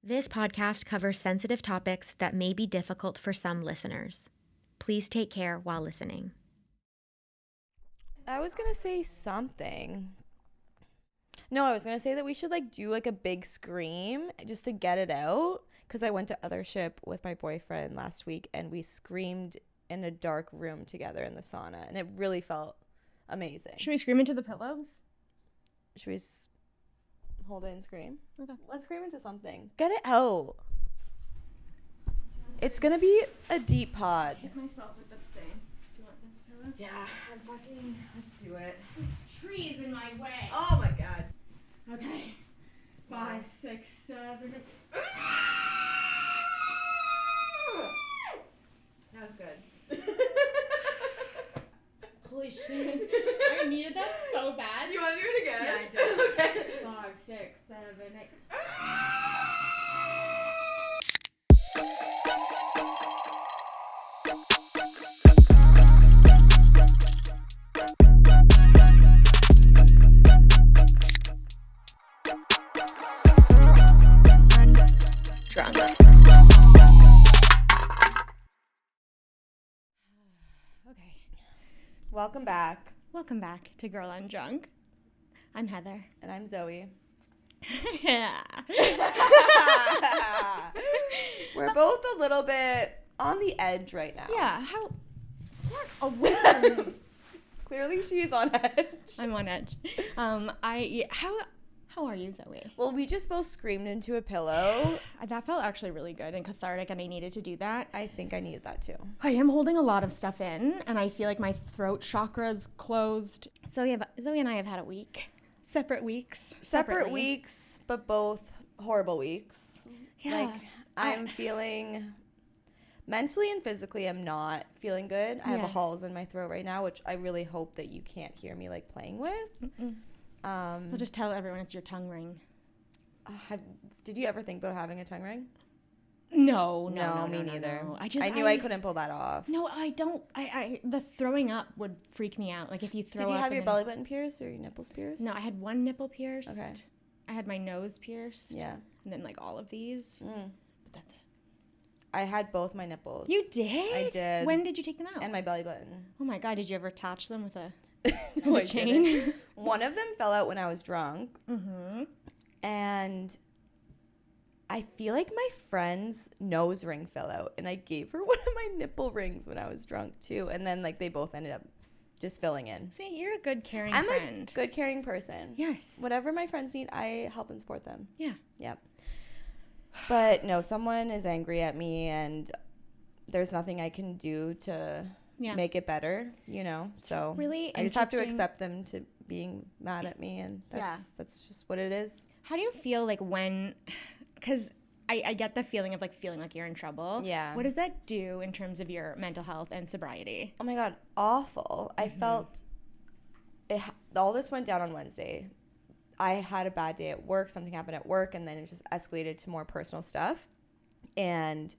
This podcast covers sensitive topics that may be difficult for some listeners. Please take care while listening. I was going to say something. No, I was going to say that we should do a big scream just to get it out. Because I went to Othership with my boyfriend last week and we screamed in a dark room together in the sauna. And it really felt amazing. Should we scream into the pillows? Should we hold it and scream? Okay. Let's scream into something. Get it out. It's going to be a deep pod. Hit myself with the thing. Do you want this pillow? Yeah, let's do it. There's trees in my way. Oh my God. Okay. 5, 6, 7. That was good. Holy shit. I needed that so bad. You want to do it again? Yeah, I did. Okay. 5, 6, 7, 8. Undrunk. Okay. Welcome back. Welcome back to Girl Undrunk. I'm Heather. And I'm Zoe. Yeah. We're both a little bit on the edge right now. Yeah. What a weird. Clearly she's on edge. I'm on edge. How are you, Zoe? Well, we just both screamed into a pillow. That felt actually really good and cathartic, and I needed to do that. I think I needed that too. I am holding a lot of stuff in, and I feel like my throat chakra's closed. So Zoe and I have had a week. Separate weeks. Separate Separately. weeks, but both horrible weeks. Yeah. I'm feeling mentally and physically, I'm not feeling good. I have Yeah. a halls in my throat right now, which I really hope that you can't hear me playing with. We'll just tell everyone it's your tongue ring. Did you ever think about having a tongue ring? No, me neither. No. I knew I couldn't pull that off. No, I don't. The throwing up would freak me out. Like if you throw up. Did you have and your then- belly button pierced or your nipples pierced? No, I had one nipple pierced. Okay. I had my nose pierced. Yeah. And then all of these. But that's it. I had both my nipples. You did? I did. When did you take them out? And my belly button. Oh my God! Did you ever attach them with a No, I chain? didn't. One of them fell out when I was drunk. Mm-hmm. And I feel like my friend's nose ring fell out. And I gave her one of my nipple rings when I was drunk too. And then they both ended up just filling in. See, you're a good caring I'm friend. a good caring person. Yes. Whatever my friends need, I help and support them. Yeah. Yep. But no, someone is angry at me and there's nothing I can do to make it better, So Really I just have to interesting. accept them to being mad at me, and that's just what it is. How do you feel when, because I get the feeling of feeling like you're in trouble. Yeah. What does that do in terms of your mental health and sobriety? Oh my God, awful. I felt all this went down on Wednesday. I had a bad day at work. Something happened at work, and then it just escalated to more personal stuff. And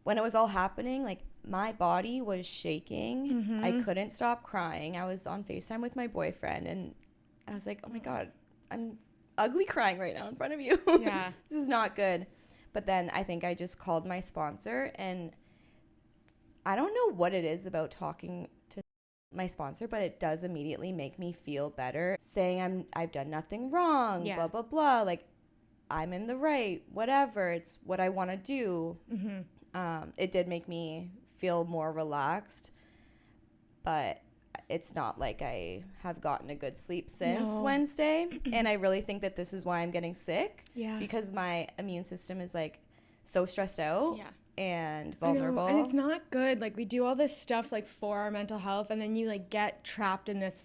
when it was all happening, my body was shaking. Mm-hmm. I couldn't stop crying. I was on FaceTime with my boyfriend, and I was like, oh my God, I'm ugly crying right now in front of you. Yeah. This is not good. But then I think I just called my sponsor, and I don't know what it is about talking to my sponsor, but it does immediately make me feel better, saying I've done nothing wrong, blah, blah, blah. I'm in the right, whatever. It's what I want to do. Mm-hmm. It did make me feel more relaxed, but it's not like I have gotten a good sleep since Wednesday. And I really think that this is why I'm getting sick. Yeah. Because my immune system is so stressed out. Yeah. And vulnerable. And it's not good. We do all this stuff for our mental health, and then you get trapped in this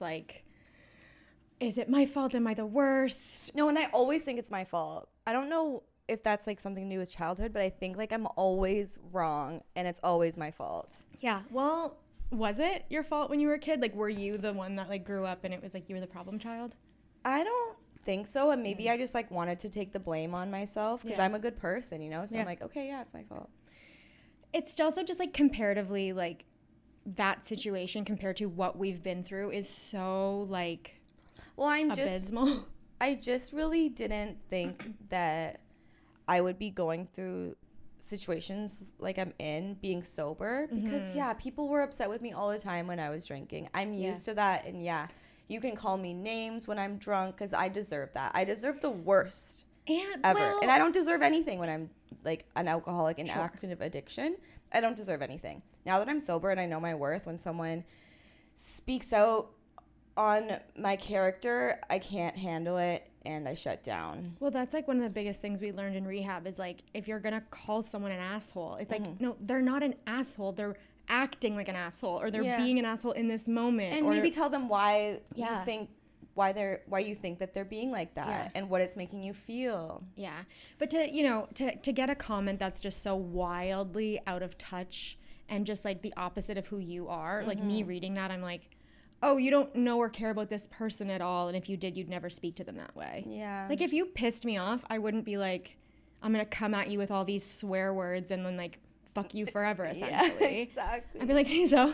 is it my fault? Am I the worst? No, and I always think it's my fault. I don't know if that's something to do with childhood, but I think I'm always wrong and it's always my fault. Yeah. Well, was it your fault when you were a kid? Were you the one that grew up and it was you were the problem child? I don't think so, and maybe I just wanted to take the blame on myself because I'm a good person, so I'm okay, yeah, it's my fault. It's also just comparatively that situation compared to what we've been through is so well, abysmal. I just really didn't think that I would be going through situations like I'm in being sober because people were upset with me all the time when I was drinking. I'm used to that, and you can call me names when I'm drunk because I deserve that. I deserve the worst ever. And I don't deserve anything when I'm like an alcoholic in active addiction. I don't deserve anything. Now that I'm sober and I know my worth, when someone speaks out on my character, I can't handle it and I shut down. Well, that's like one of the biggest things we learned in rehab is like, if you're gonna call someone an asshole, it's like, no, they're not an asshole. They're acting like an asshole, or they're being an asshole in this moment. And maybe tell them why you Yeah. think why you think that they're being like that and what it's making you feel. Yeah. But to get a comment that's just so wildly out of touch and just like the opposite of who you are, like me reading that, I'm like, oh, you don't know or care about this person at all, and if you did, you'd never speak to them that way. Yeah. Like, if you pissed me off, I wouldn't be like, I'm gonna come at you with all these swear words and then like fuck you forever, essentially. Yeah, exactly. I'd be like, hey, so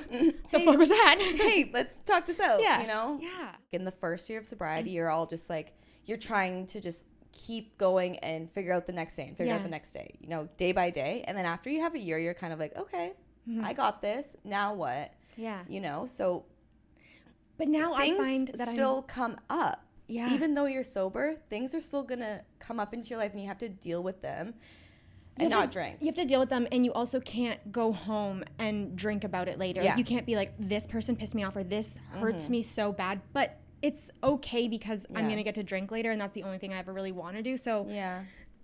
the fuck was that? Hey, let's talk this out. Yeah. You know? Yeah. In the first year of sobriety, you're all just like, you're trying to just keep going and figure out the next day and figure out the next day, you know, day by day. And then after you have a year, you're kind of like, okay, I got this. Now what? Yeah. You know, so But now I things find that still come up. Yeah. Even though you're sober, things are still going to come up into your life and you have to deal with them and not drink. You have to deal with them, and you also can't go home and drink about it later. Like, you can't be like, this person pissed me off or this hurts me so bad. But it's okay because I'm going to get to drink later, and that's the only thing I ever really want to do. So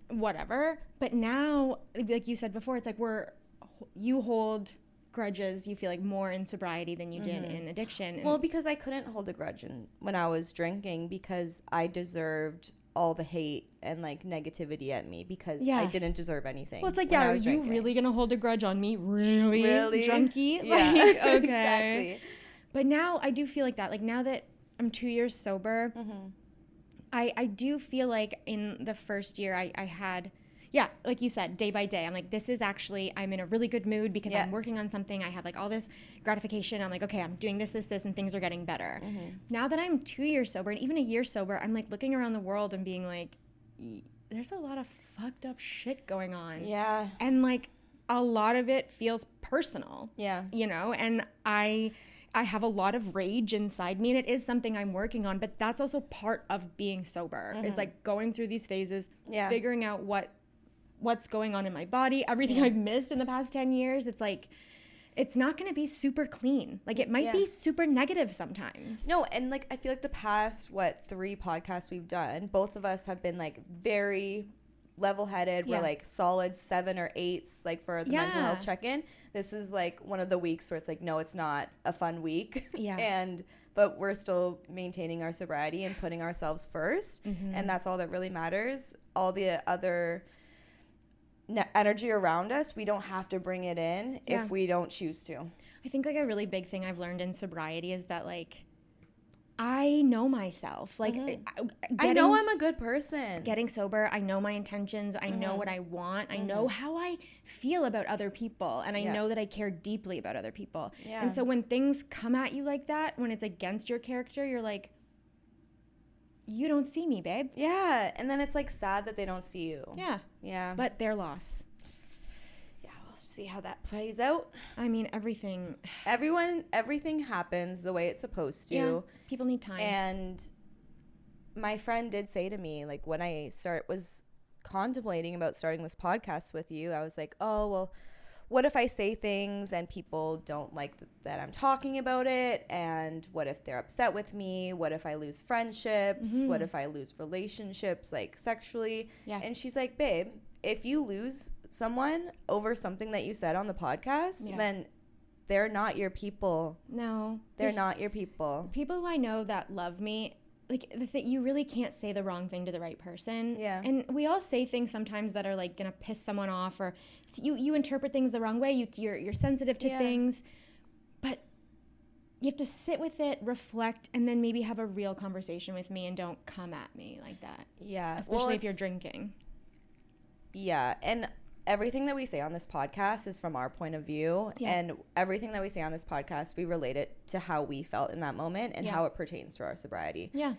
whatever. But now, like you said before, it's like you hold grudges, you feel like, more in sobriety than you did in addiction. Well, because I couldn't hold a grudge when I was drinking because I deserved all the hate and like negativity at me because I didn't deserve anything. Well, it's like, are you really gonna hold a grudge on me? Really? Drunky? Yeah. Like, okay. Exactly. But now I do feel like that. Like, now that I'm 2 years sober, I do feel like in the first year I had, like you said, day by day, I'm like, this is actually, I'm in a really good mood because I'm working on something. I have like all this gratification. I'm like, okay, I'm doing this, and things are getting better. Now that I'm 2 years sober and even a year sober, I'm like looking around the world and being like, there's a lot of fucked up shit going on. Yeah. And like a lot of it feels personal. Yeah. You know, and I have a lot of rage inside me, and it is something I'm working on, but that's also part of being sober is like going through these phases, figuring out what's going on in my body, everything I've missed in the past 10 years. It's like, it's not going to be super clean. Like, it might be super negative sometimes. No, and like, I feel like the past, 3 podcasts we've done, both of us have been like very level-headed. We're like solid 7 or 8s, like for the mental health check-in. This is like one of the weeks where it's like, no, it's not a fun week. But we're still maintaining our sobriety and putting ourselves first. And that's all that really matters. All the other energy around us, we don't have to bring it in if we don't choose to. I think like a really big thing I've learned in sobriety is that like I know myself. Like I know I'm a good person. Getting sober, I know my intentions. I know what I want. I know how I feel about other people, and I know that I care deeply about other people. And so when things come at you like that, when it's against your character, you're like, you don't see me, babe. Yeah, and then it's like sad that they don't see you. Yeah. But their loss. Yeah, we'll see how that plays out. I mean, everything happens the way it's supposed to. Yeah, people need time. And my friend did say to me, like, when I was contemplating about starting this podcast with you, I was like, oh, well, what if I say things and people don't like that I'm talking about it? And what if they're upset with me? What if I lose friendships? What if I lose relationships, like sexually? Yeah. And she's like, babe, if you lose someone over something that you said on the podcast, then they're not your people. No. They're not your people. People who I know that love me, like, you really can't say the wrong thing to the right person. Yeah. And we all say things sometimes that are like gonna piss someone off, or you interpret things the wrong way. You're sensitive to things, but you have to sit with it, reflect, and then maybe have a real conversation with me, and don't come at me like that. Yeah. Especially if you're drinking. Yeah. And everything that we say on this podcast is from our point of view, and everything that we say on this podcast, we relate it to how we felt in that moment and how it pertains to our sobriety. Yeah.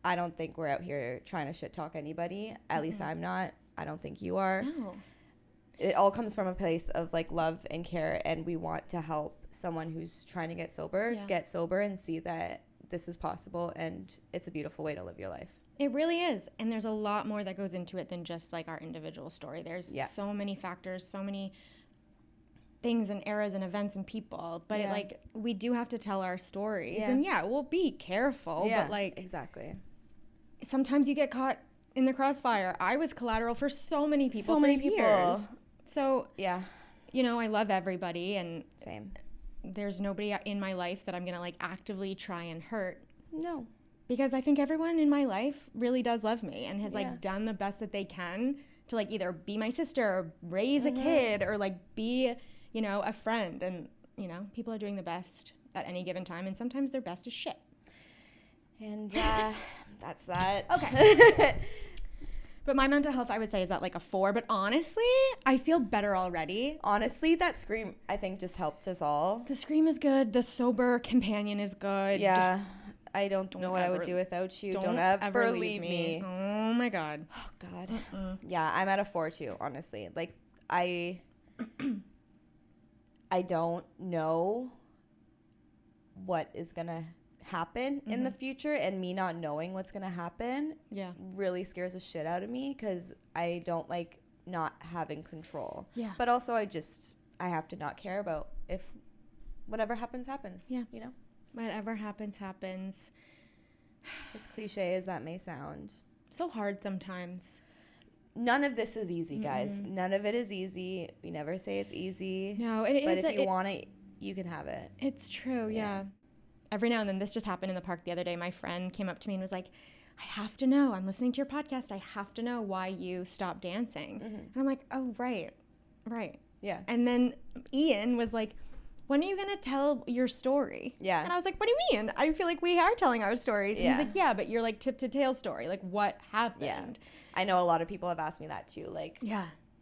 I don't think we're out here trying to shit talk anybody. At least I'm not. I don't think you are. No. It all comes from a place of like love and care, and we want to help someone who's trying to get sober and see that this is possible, and it's a beautiful way to live your life. It really is. And there's a lot more that goes into it than just like our individual story. There's so many factors, so many things and eras and events and people, but it, like, we do have to tell our stories, and we'll be careful, but like, exactly, sometimes you get caught in the crossfire. I was collateral for so many people for years. So you know, I love everybody, and same. There's nobody in my life that I'm gonna like actively try and hurt. No, because I think everyone in my life really does love me and has like done the best that they can to like either be my sister or raise a kid or like be, you know, a friend. And, you know, people are doing the best at any given time, and sometimes their best is shit. And that's that. Okay. But my mental health, I would say, is at like a 4. But honestly, I feel better already. Honestly, that Scream, I think, just helped us all. The Scream is good. The Sober Companion is good. Yeah. I don't know what I would do without you. Don't ever leave me. Oh, my God. Oh, God. Yeah, I'm at a 4, too, honestly. Like, I don't know what is going to happen in the future, and me not knowing what's going to happen really scares the shit out of me, because I don't like not having control. Yeah. But also I have to not care about if whatever happens. Yeah. You know? Whatever happens. As cliche as that may sound. So hard sometimes. None of this is easy, guys. None of it is easy. We never say it's easy. No, it is. But if you want it, you can have it. It's true, yeah. Every now and then, this just happened in the park the other day. My friend came up to me and was like, I have to know. I'm listening to your podcast. I have to know why you stopped dancing. And I'm like, oh, right. Yeah. And then Ian was like, when are you going to tell your story? Yeah. And I was like, what do you mean? I feel like we are telling our stories. And he's like, yeah, but you're like tip to tail story. Like, what happened? Yeah. I know a lot of people have asked me that too. Like,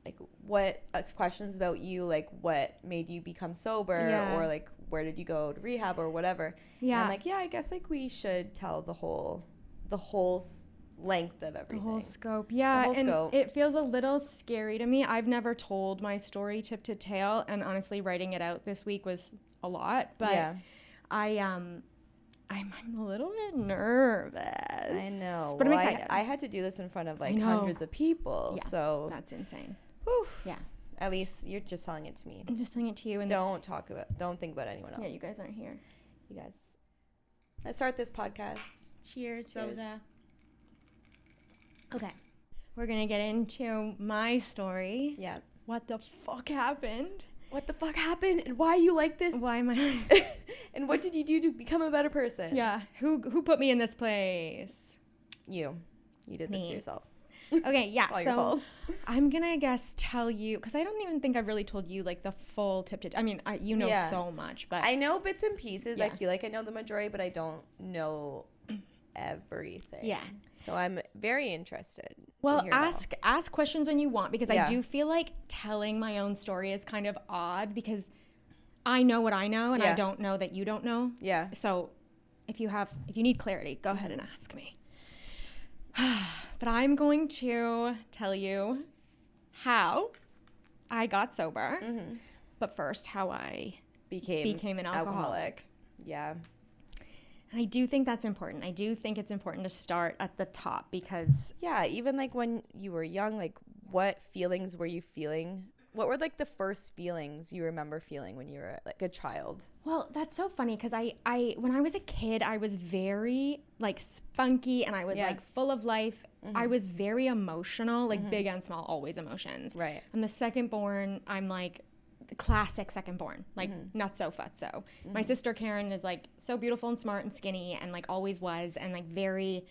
like what questions about you, like what made you become sober, or like where did you go to rehab or whatever. And I'm like, I guess like we should tell the whole length of everything. The whole scope. Yeah. The whole scope. It feels a little scary to me. I've never told my story tip to tail, and honestly writing it out this week was a lot, but I'm a little bit nervous. I know. But I'm excited. I had to do this in front of like hundreds of people. Yeah, so that's insane. Whew. Yeah. At least you're just telling it to me. I'm just telling it to you. And don't think about anyone else. Yeah, you guys aren't here. You guys. Let's start this podcast. Cheers. Soda. Okay. We're going to get into my story. Yeah. What the fuck happened? What the fuck happened? And why are you like this? Why am I? And what did you do to become a better person? Yeah. Who put me in this place? You did this to yourself. Okay, yeah. So I'm going to, I guess, tell you, because I don't even think I've really told you like the full tip to, I mean, you know so much, but. I know bits and pieces. Yeah. I feel like I know the majority, but I don't know everything. Yeah. So I'm very interested. Well, ask questions when you want, because I do feel like telling my own story is kind of odd, because I know what I know, and I don't know that you don't know. Yeah. So if you need clarity, go ahead and ask me. But I'm going to tell you how I got sober, but first how I became an alcoholic. Yeah. And I do think that's important. I do think it's important to start at the top, because... Yeah, even like when you were young, like what feelings were you feeling? What were like the first feelings you remember feeling when you were like a child? Well, that's so funny, because I when I was a kid, I was very like spunky, and I was like full of life. I was very emotional, like big and small, always emotions. Right. I'm the second born. I'm like the classic second born, like not so futso. My sister Karen is like so beautiful and smart and skinny, and like always was, and like very...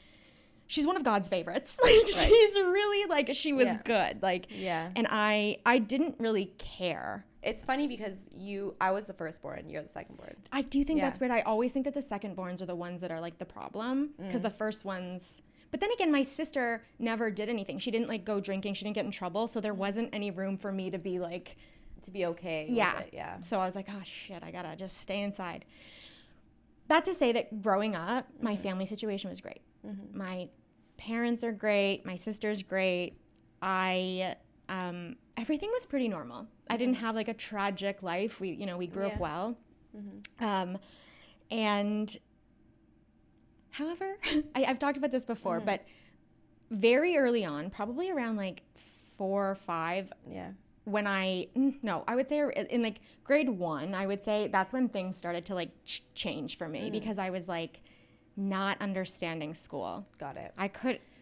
She's one of God's favorites. Like she's really like, she was good. Like, and I didn't really care. It's funny because I was the firstborn, you're the secondborn. I do think that's weird. I always think that the secondborns are the ones that are like the problem, because the first ones, but then again, my sister never did anything. She didn't like go drinking. She didn't get in trouble. So there wasn't any room for me to be like, to be okay with it. Yeah. So I was like, oh shit, I gotta just stay inside. That to say that growing up, my family situation was great. My parents are great. My sister's great. everything was pretty normal. I didn't have like a tragic life. We grew up well. And however, I've talked about this before, but very early on, probably around like 4 or 5, when I would say in like grade 1, I would say that's when things started to like change for me, because I was like not understanding school. Got it.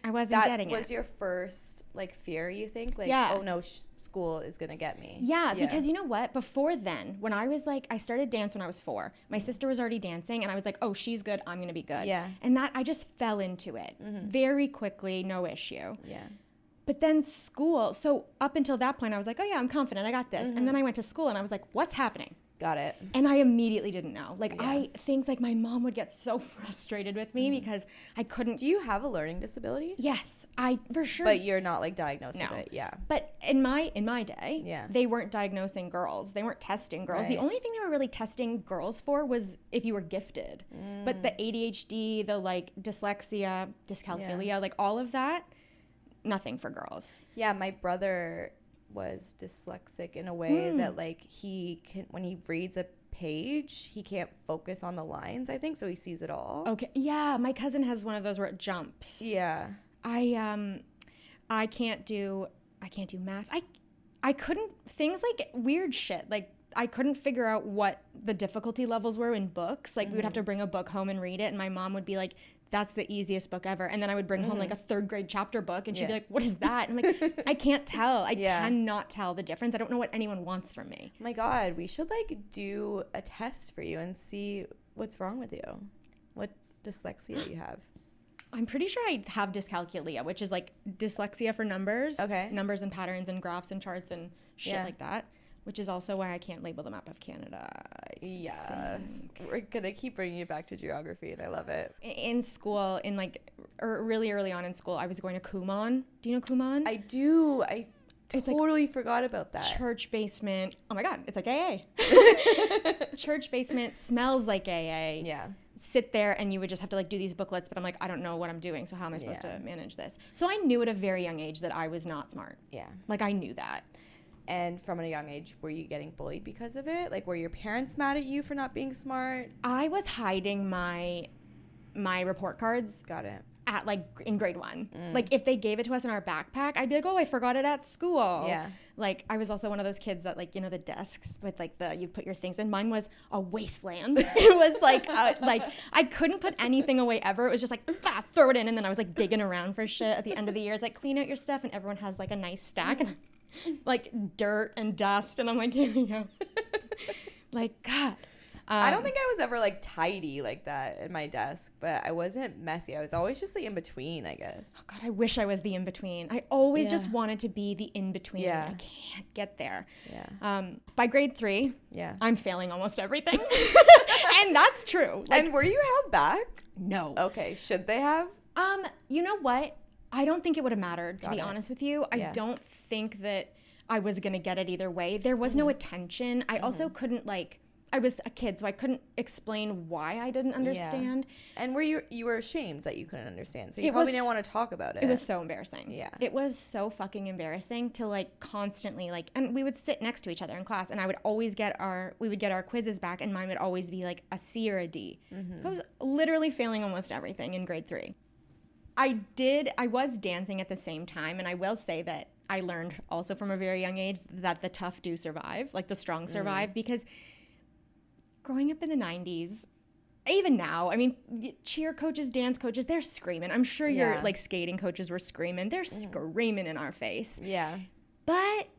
I wasn't getting it. That was your first like fear, you think? Like, yeah. Oh no, school is going to get me. Yeah, because you know what? Before then, when I was like, I started dance when I was 4. My sister was already dancing, and I was like, oh, she's good, I'm going to be good. Yeah. And that, I just fell into it very quickly, no issue. Yeah. But then school, so up until that point, I was like, oh yeah, I'm confident, I got this. And then I went to school, and I was like, what's happening? Got it. And I immediately didn't know. Like, I think like my mom would get so frustrated with me because I couldn't. Do you have a learning disability? Yes, I for sure. But you're not like diagnosed with it. Yeah. But in my day, they they weren't diagnosing girls. They weren't testing girls. Right. The only thing they were really testing girls for was if you were gifted. But the ADHD, the like dyslexia, dyscalculia, like all of that, nothing for girls. Yeah, my brother was dyslexic in a way that like he can, when he reads a page, he can't focus on the lines, I think, so he sees it all. Okay. Yeah, my cousin has one of those where it jumps. Yeah. I can't do math. I couldn't, things like weird shit, like I couldn't figure out what the difficulty levels were in books. Like we would have to bring a book home and read it, and my mom would be like, that's the easiest book ever. And then I would bring home like a 3rd grade chapter book, and she'd be like, what is that? And I'm like, I can't tell. I cannot tell the difference. I don't know what anyone wants from me. Oh my God, we should like do a test for you and see what's wrong with you. What dyslexia you have. I'm pretty sure I have dyscalculia, which is like dyslexia for numbers. Okay. Numbers and patterns and graphs and charts and shit like that. Which is also why I can't label the map of Canada. We're going to keep bringing you back to geography, and I love it. In school, really early on in school, I was going to Kumon. Do you know Kumon? I do. It's totally like forgot about that. Church basement. Oh my God, it's like AA. Church basement, smells like AA. Yeah. Sit there, and you would just have to like do these booklets, but I'm like, I don't know what I'm doing, so how am I supposed to manage this? So I knew at a very young age that I was not smart. Yeah. Like I knew that. And from a young age, were you getting bullied because of it? Like, were your parents mad at you for not being smart? I was hiding my report cards. Got it. At like in grade 1. Like if they gave it to us in our backpack, I'd be like, oh, I forgot it at school. Yeah. Like I was also one of those kids that like, you know, the desks with like you put your things in. Mine was a wasteland. It was like I couldn't put anything away ever. It was just like, throw it in. And then I was like digging around for shit at the end of the year. It's like, clean out your stuff, and everyone has like a nice stack. And like dirt and dust, and I'm like, here we go. Like, God. I don't think I was ever like tidy like that at my desk, but I wasn't messy. I was always just the in between, I guess. Oh God, I wish I was the in between. I always just wanted to be the in between. Yeah. I can't get there. Yeah. By grade 3, I'm failing almost everything, and that's true. Like, and were you held back? No. Okay. Should they have? You know what? I don't think it would have mattered, to be honest with you. I don't think that I was going to get it either way. There was no attention. I also couldn't I was a kid, so I couldn't explain why I didn't understand. Yeah. And you were ashamed that you couldn't understand, so you probably didn't want to talk about it. It was so embarrassing. Yeah. It was so fucking embarrassing to constantly and we would sit next to each other in class, and we would get our quizzes back, and mine would always be like a C or a D. I was literally failing almost everything in grade 3. I was dancing at the same time, and I will say that I learned also from a very young age that the tough do survive, like the strong survive, because growing up in the 90s, even now, I mean, cheer coaches, dance coaches, they're screaming. I'm sure your skating coaches were screaming. They're screaming in our face. Yeah. But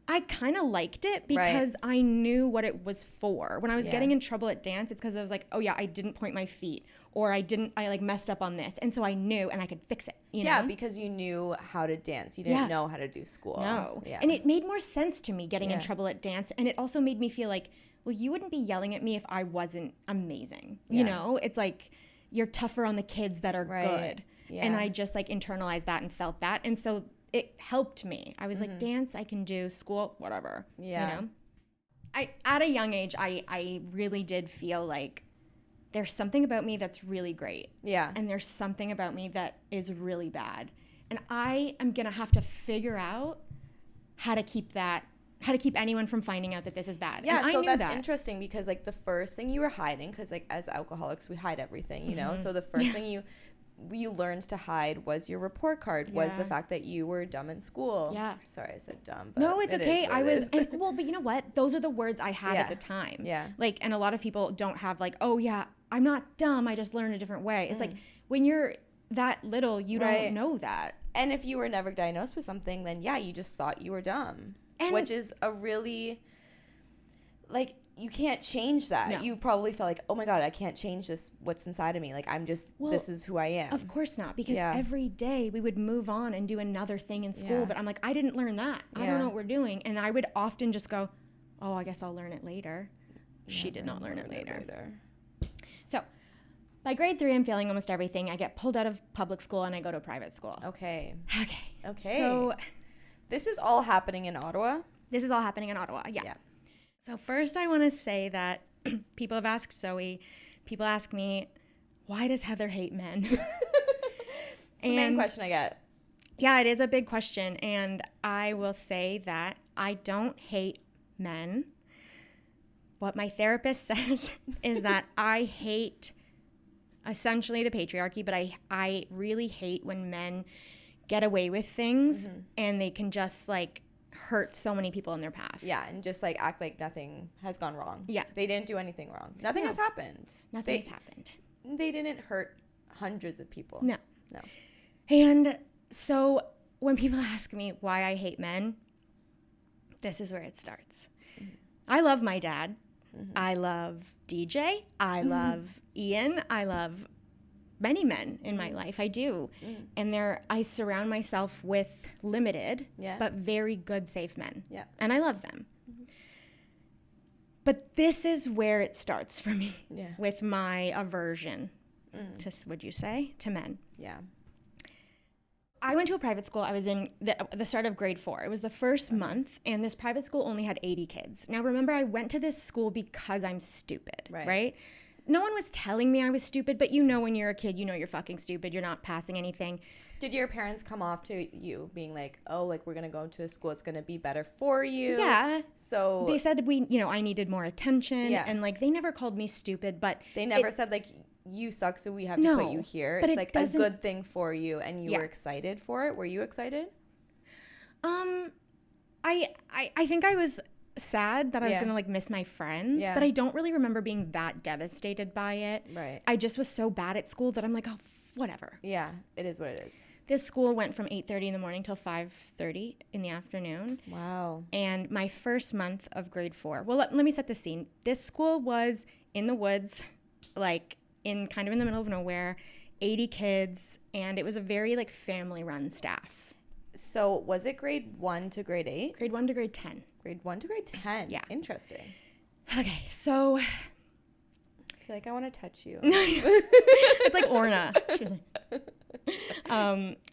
I kind of liked it because I knew what it was for. When I was getting in trouble at dance, it's because I was like, oh yeah, I didn't point my feet, or I messed up on this. And so I knew, and I could fix it, you know? Yeah, because you knew how to dance. You didn't know how to do school. No. Yeah. And it made more sense to me getting in trouble at dance. And it also made me feel like, well, you wouldn't be yelling at me if I wasn't amazing. You know? It's like, you're tougher on the kids that are good. Yeah. And I just internalized that and felt that. And so it helped me. I was like, dance, I can do, school, whatever. Yeah. You know? At a young age, I really did feel like there's something about me that's really great. Yeah. And there's something about me that is really bad. And I am going to have to figure out how to keep anyone from finding out that this is bad. Yeah, and so I knew that's that. interesting because like the first thing you were hiding, because like as alcoholics we hide everything, you know. So the first thing you learned to hide was your report card, was the fact that you were dumb in school. Yeah. Sorry, I said dumb. But No, it's okay. I was, but you know what? Those are the words I had at the time. Yeah. Like, and a lot of people don't have like, oh yeah, I'm not dumb. I just learned a different way. It's like when you're that little, you don't know that. And if you were never diagnosed with something, then you just thought you were dumb, which is a really, like, you can't change that. No. You probably felt like, oh my God, I can't change this, what's inside of me. Like, I'm just, this is who I am. Of course not, because every day we would move on and do another thing in school, but I'm like, I didn't learn that. I don't know what we're doing. And I would often just go, oh, I guess I'll learn it later. She did not learn it later. So by grade 3, I'm failing almost everything. I get pulled out of public school and I go to private school. Okay. So this is all happening in Ottawa? This is all happening in Ottawa, yeah. So first I want to say that people have asked Zoe, people ask me, why does Heather hate men? It's the main question I get. Yeah, it is a big question. And I will say that I don't hate men. What my therapist says is that I hate essentially the patriarchy, but I really hate when men get away with things and they can just like hurt so many people in their path. Yeah, and just like act like nothing has gone wrong. Yeah. They didn't do anything wrong. Nothing has happened. Nothing has happened. They didn't hurt hundreds of people. No. And so when people ask me why I hate men, this is where it starts. I love my dad. I love DJ. I love Ian. I love many men in my life. I do. And I surround myself with limited, but very good, safe men. Yeah. And I love them. But this is where it starts for me with my aversion to, would you say, to men. Yeah. I went to a private school. I was in the start of grade 4. It was the first month, and this private school only had 80 kids. Now, remember, I went to this school because I'm stupid, right? No one was telling me I was stupid, but you know when you're a kid, you know you're fucking stupid. You're not passing anything. Did your parents come off to you being like, oh, like, we're going to go into a school, it's going to be better for you? Yeah. So they said I needed more attention. Yeah. And, like, they never called me stupid, but they never said, like, you suck, so we have to put you here. But it's like a good thing for you, and you were excited for it. Were you excited? I think I was sad that I was gonna like miss my friends, but I don't really remember being that devastated by it. Right. I just was so bad at school that I'm like, oh, whatever. Yeah, it is what it is. This school went from 8:30 in the morning till 5:30 in the afternoon. Wow. And my first month of grade 4. Well, let me set the scene. This school was in the woods, like in kind of in the middle of nowhere, 80 kids, and it was a very like family-run staff. So was it grade 1 to grade 8? Grade 1 to grade 10. Grade 1 to grade 10. Yeah. Interesting. Okay, so I feel like I want to touch you. It's like Orna.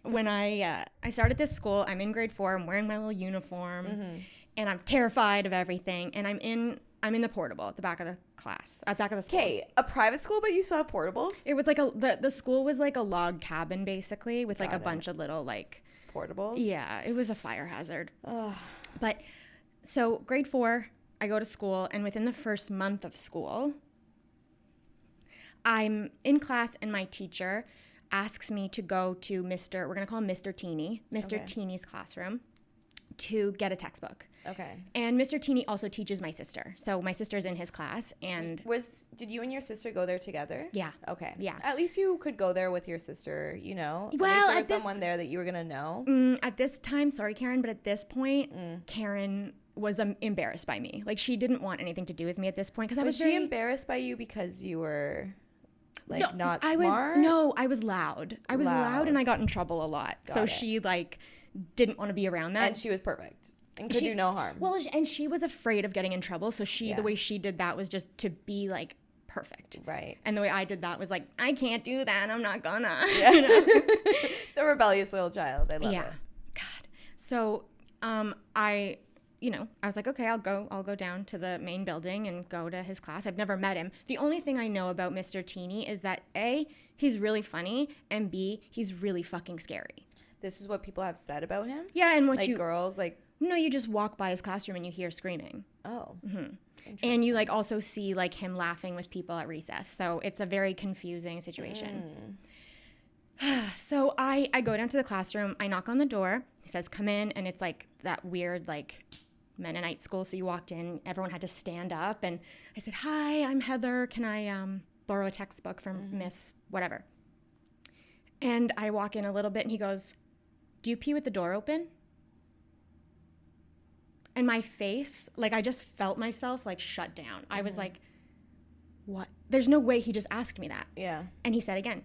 When I started this school, I'm in grade 4. I'm wearing my little uniform, and I'm terrified of everything. And I'm in the portable at the back of the class, at the back of the school. Okay, a private school, but you still have portables? It was like the school was like a log cabin basically with like a bunch of little like portables. Yeah, it was a fire hazard. But so grade 4, I go to school, and within the first month of school, I'm in class, and my teacher asks me to go to we're going to call him Mr. Tini, Mr. Tini's classroom to get a textbook. Okay. And Mr. Tini also teaches my sister. So my sister's in his class, and did you and your sister go there together? Yeah. Okay. Yeah. At least you could go there with your sister, you know? Well, at least there was someone there that you were going to know. At this time, sorry, Karen, but at this point, Karen was embarrassed by me. Like, she didn't want anything to do with me at this point because I was she embarrassed by you because you were like not smart? I was loud. I was loud, and I got in trouble a lot. She like didn't want to be around that. And she was perfect and could do no harm. Well, and she was afraid of getting in trouble. So the way she did that was just to be like perfect. Right. And the way I did that was like, I can't do that. I'm not gonna. Yeah. The rebellious little child. I love it. God. So I was like, okay, I'll go down to the main building and go to his class. I've never met him. The only thing I know about Mr. Tini is that A, he's really funny, and B, he's really fucking scary. this is what people have said about him? Yeah, and what like you girls like no, you just walk by his classroom and you hear screaming. oh. And you like also see like him laughing with people at recess. So it's a very confusing situation. So I go down to the classroom. I knock on the door. He says, come in. And it's like that weird like Mennonite school. So you walked in. Everyone had to stand up. And I said, hi, I'm Heather. Can I borrow a textbook from Miss whatever? And I walk in a little bit and he goes, do you pee with the door open? And my face, like I just felt myself like shut down. I was like, what? There's no way he just asked me that. Yeah. And he said again,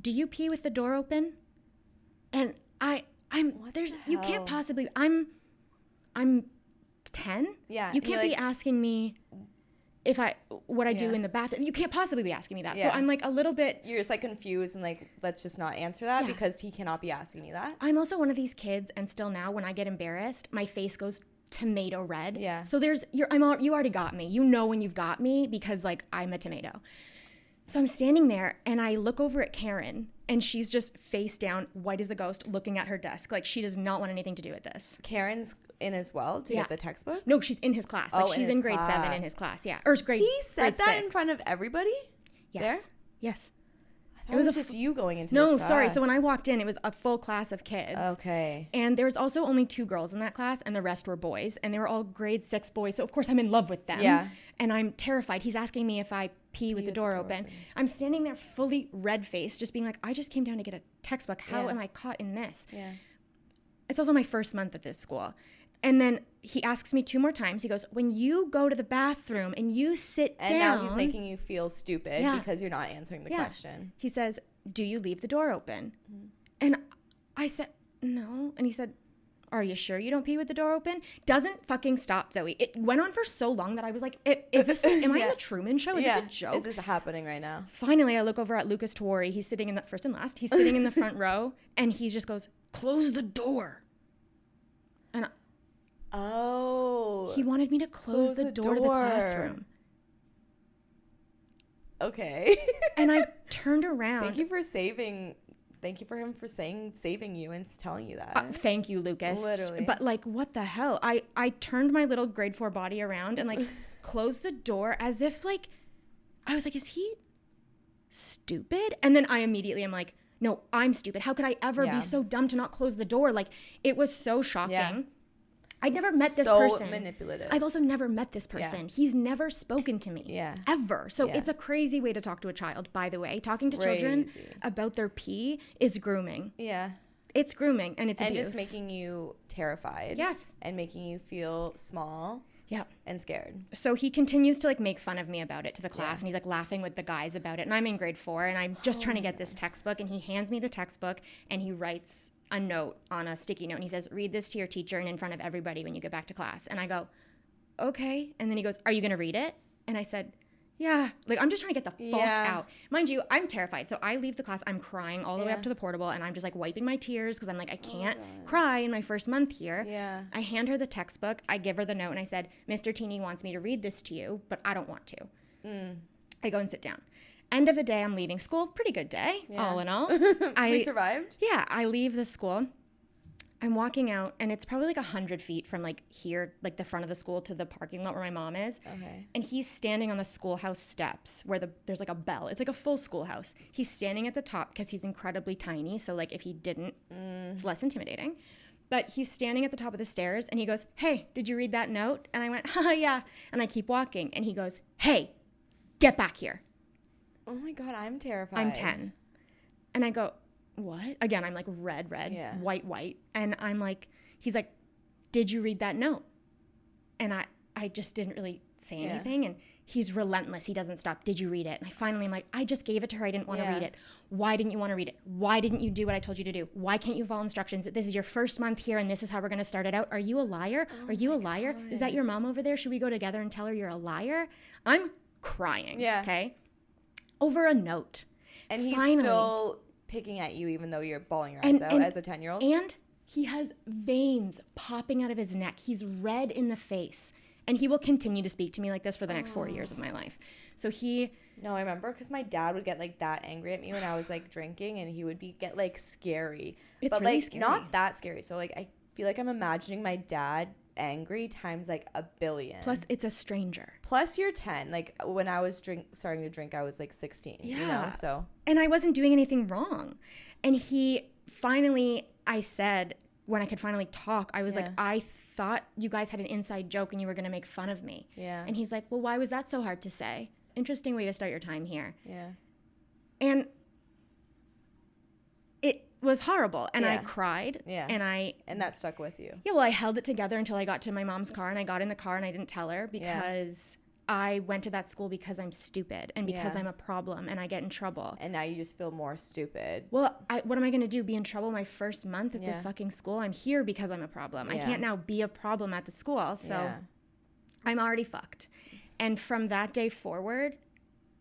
do you pee with the door open? And you can't possibly, I'm 10. Yeah. You can't be asking me what I do in the bathroom. You can't possibly be asking me that. Yeah. So I'm like a little bit. You're just like confused and like, let's just not answer that because he cannot be asking me that. I'm also one of these kids, and still now when I get embarrassed, my face goes tomato red. Yeah. So you already got me. You know when you've got me because like I'm a tomato. So I'm standing there and I look over at Karen and she's just face down, white as a ghost, looking at her desk. Like she does not want anything to do with this. Karen's in as well to get the textbook? No, she's in his class. Like she's in grade 7 in his class. Yeah. Or grade He said grade that 6. in front of everybody? Yes. There? Yes. It was just you going into No, this class. sorry. So when I walked in, it was a full class of kids. Okay. And there was also only 2 girls in that class, and the rest were boys. And they were all grade 6 boys. So, of course, I'm in love with them. Yeah. And I'm terrified. He's asking me if I pee with the door open. I'm standing there fully red-faced, just being like, I just came down to get a textbook. How am I caught in this? Yeah. It's also my first month at this school. And then he asks me 2 more times. He goes, when you go to the bathroom and you sit down. And now he's making you feel stupid because you're not answering the question. He says, do you leave the door open? And I said, no. And he said, are you sure you don't pee with the door open? Doesn't fucking stop, Zoe. It went on for so long that I was like, am I in the Truman Show? Is this a joke? Is this happening right now? Finally, I look over at Lucas Tawari. He's sitting in the first and last. He's sitting in the front row. And he just goes, close the door. And he wanted me to close the door to the classroom. Okay. And I turned around. Thank you for him for saving you and telling you that. Thank you, Lucas. Literally. But like, what the hell? I turned my little grade 4 body around and like closed the door as if like, I was like, is he stupid? And then I immediately am like, no, I'm stupid. How could I ever be so dumb to not close the door? Like, it was so shocking. Yeah. I'd never met this person. So manipulative. I've also never met this person. Yeah. He's never spoken to me. Yeah. Ever. So it's a crazy way to talk to a child, by the way. Talking to children about their pee is grooming. Yeah. It's grooming and it's abuse. And just making you terrified. Yes. And making you feel small. Yeah. And scared. So he continues to like make fun of me about it to the class and he's like laughing with the guys about it. And I'm in grade 4 and I'm just trying to get this textbook and he hands me the textbook and he writes a note on a sticky note and he says, read this to your teacher and in front of everybody when you get back to class. And I go, okay. And then he goes, are you going to read it? And I said, yeah. Like, I'm just trying to get the fuck out. Mind you, I'm terrified. So I leave the class. I'm crying all the way up to the portable and I'm just like wiping my tears because I'm like, I can't cry in my first month here. Yeah. I hand her the textbook. I give her the note and I said, Mr. Tini wants me to read this to you, but I don't want to. I go and sit down. End of the day, I'm leaving school. Pretty good day, all in all. We survived? Yeah, I leave the school. I'm walking out, and it's probably like 100 feet from like here, like the front of the school to the parking lot where my mom is. Okay. And he's standing on the schoolhouse steps where there's like a bell. It's like a full schoolhouse. He's standing at the top because he's incredibly tiny. So like if he didn't, it's less intimidating. But he's standing at the top of the stairs, and he goes, hey, did you read that note? And I went, yeah. And I keep walking, and he goes, hey, get back here. Oh my God, I'm terrified. I'm 10. And I go, what? Again, I'm like red, white. And I'm like, he's like, did you read that note? And I just didn't really say anything. And he's relentless. He doesn't stop. Did you read it? And I finally am like, I just gave it to her. I didn't want to read it. Why didn't you want to read it? Why didn't you do what I told you to do? Why can't you follow instructions? This is your first month here and this is how we're going to start it out. Are you a liar? Are you a liar? God. Is that your mom over there? Should we go together and tell her you're a liar? I'm crying. Yeah. Okay. Over a note. And he's still picking at you even though you're bawling your eyes out as a 10-year-old? And he has veins popping out of his neck. He's red in the face. And he will continue to speak to me like this for the next 4 years of my life. So No, I remember because my dad would get like that angry at me when I was like drinking, and he would get like scary. It's but really like scary. not that scary. So like I feel like I'm imagining my dad angry times like a billion. Plus, it's a stranger. Plus you're 10. Like when I was starting to drink, I was like 16. Yeah. You know, so. And I wasn't doing anything wrong. And he finally, I said, when I could finally talk, I was like, I thought you guys had an inside joke and you were going to make fun of me. Yeah. And he's like, well, why was that so hard to say? Interesting way to start your time here. Yeah. And it was horrible. And I cried. Yeah. And that stuck with you. Yeah, well, I held it together until I got to my mom's car, and I got in the car and I didn't tell her because I went to that school because I'm stupid and because I'm a problem and I get in trouble. And now you just feel more stupid. Well, what am I going to do? Be in trouble my first month at this fucking school? I'm here because I'm a problem. I can't now be a problem at the school. So I'm already fucked. And from that day forward,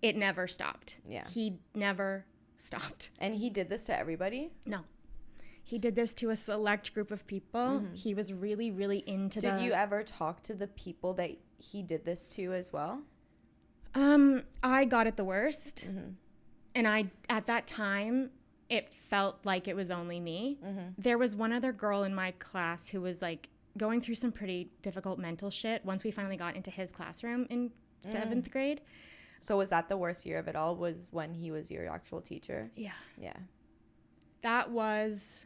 it never stopped. Yeah. He never stopped. And he did this to everybody? No. He did this to a select group of people. He was really, really into Did you ever talk to the people that he did this to as well? I got it the worst. And at that time, it felt like it was only me. There was one other girl in my class who was like going through some pretty difficult mental shit once we finally got into his classroom in 7th grade. So was that the worst year of it all, was when he was your actual teacher? Yeah. Yeah. That was,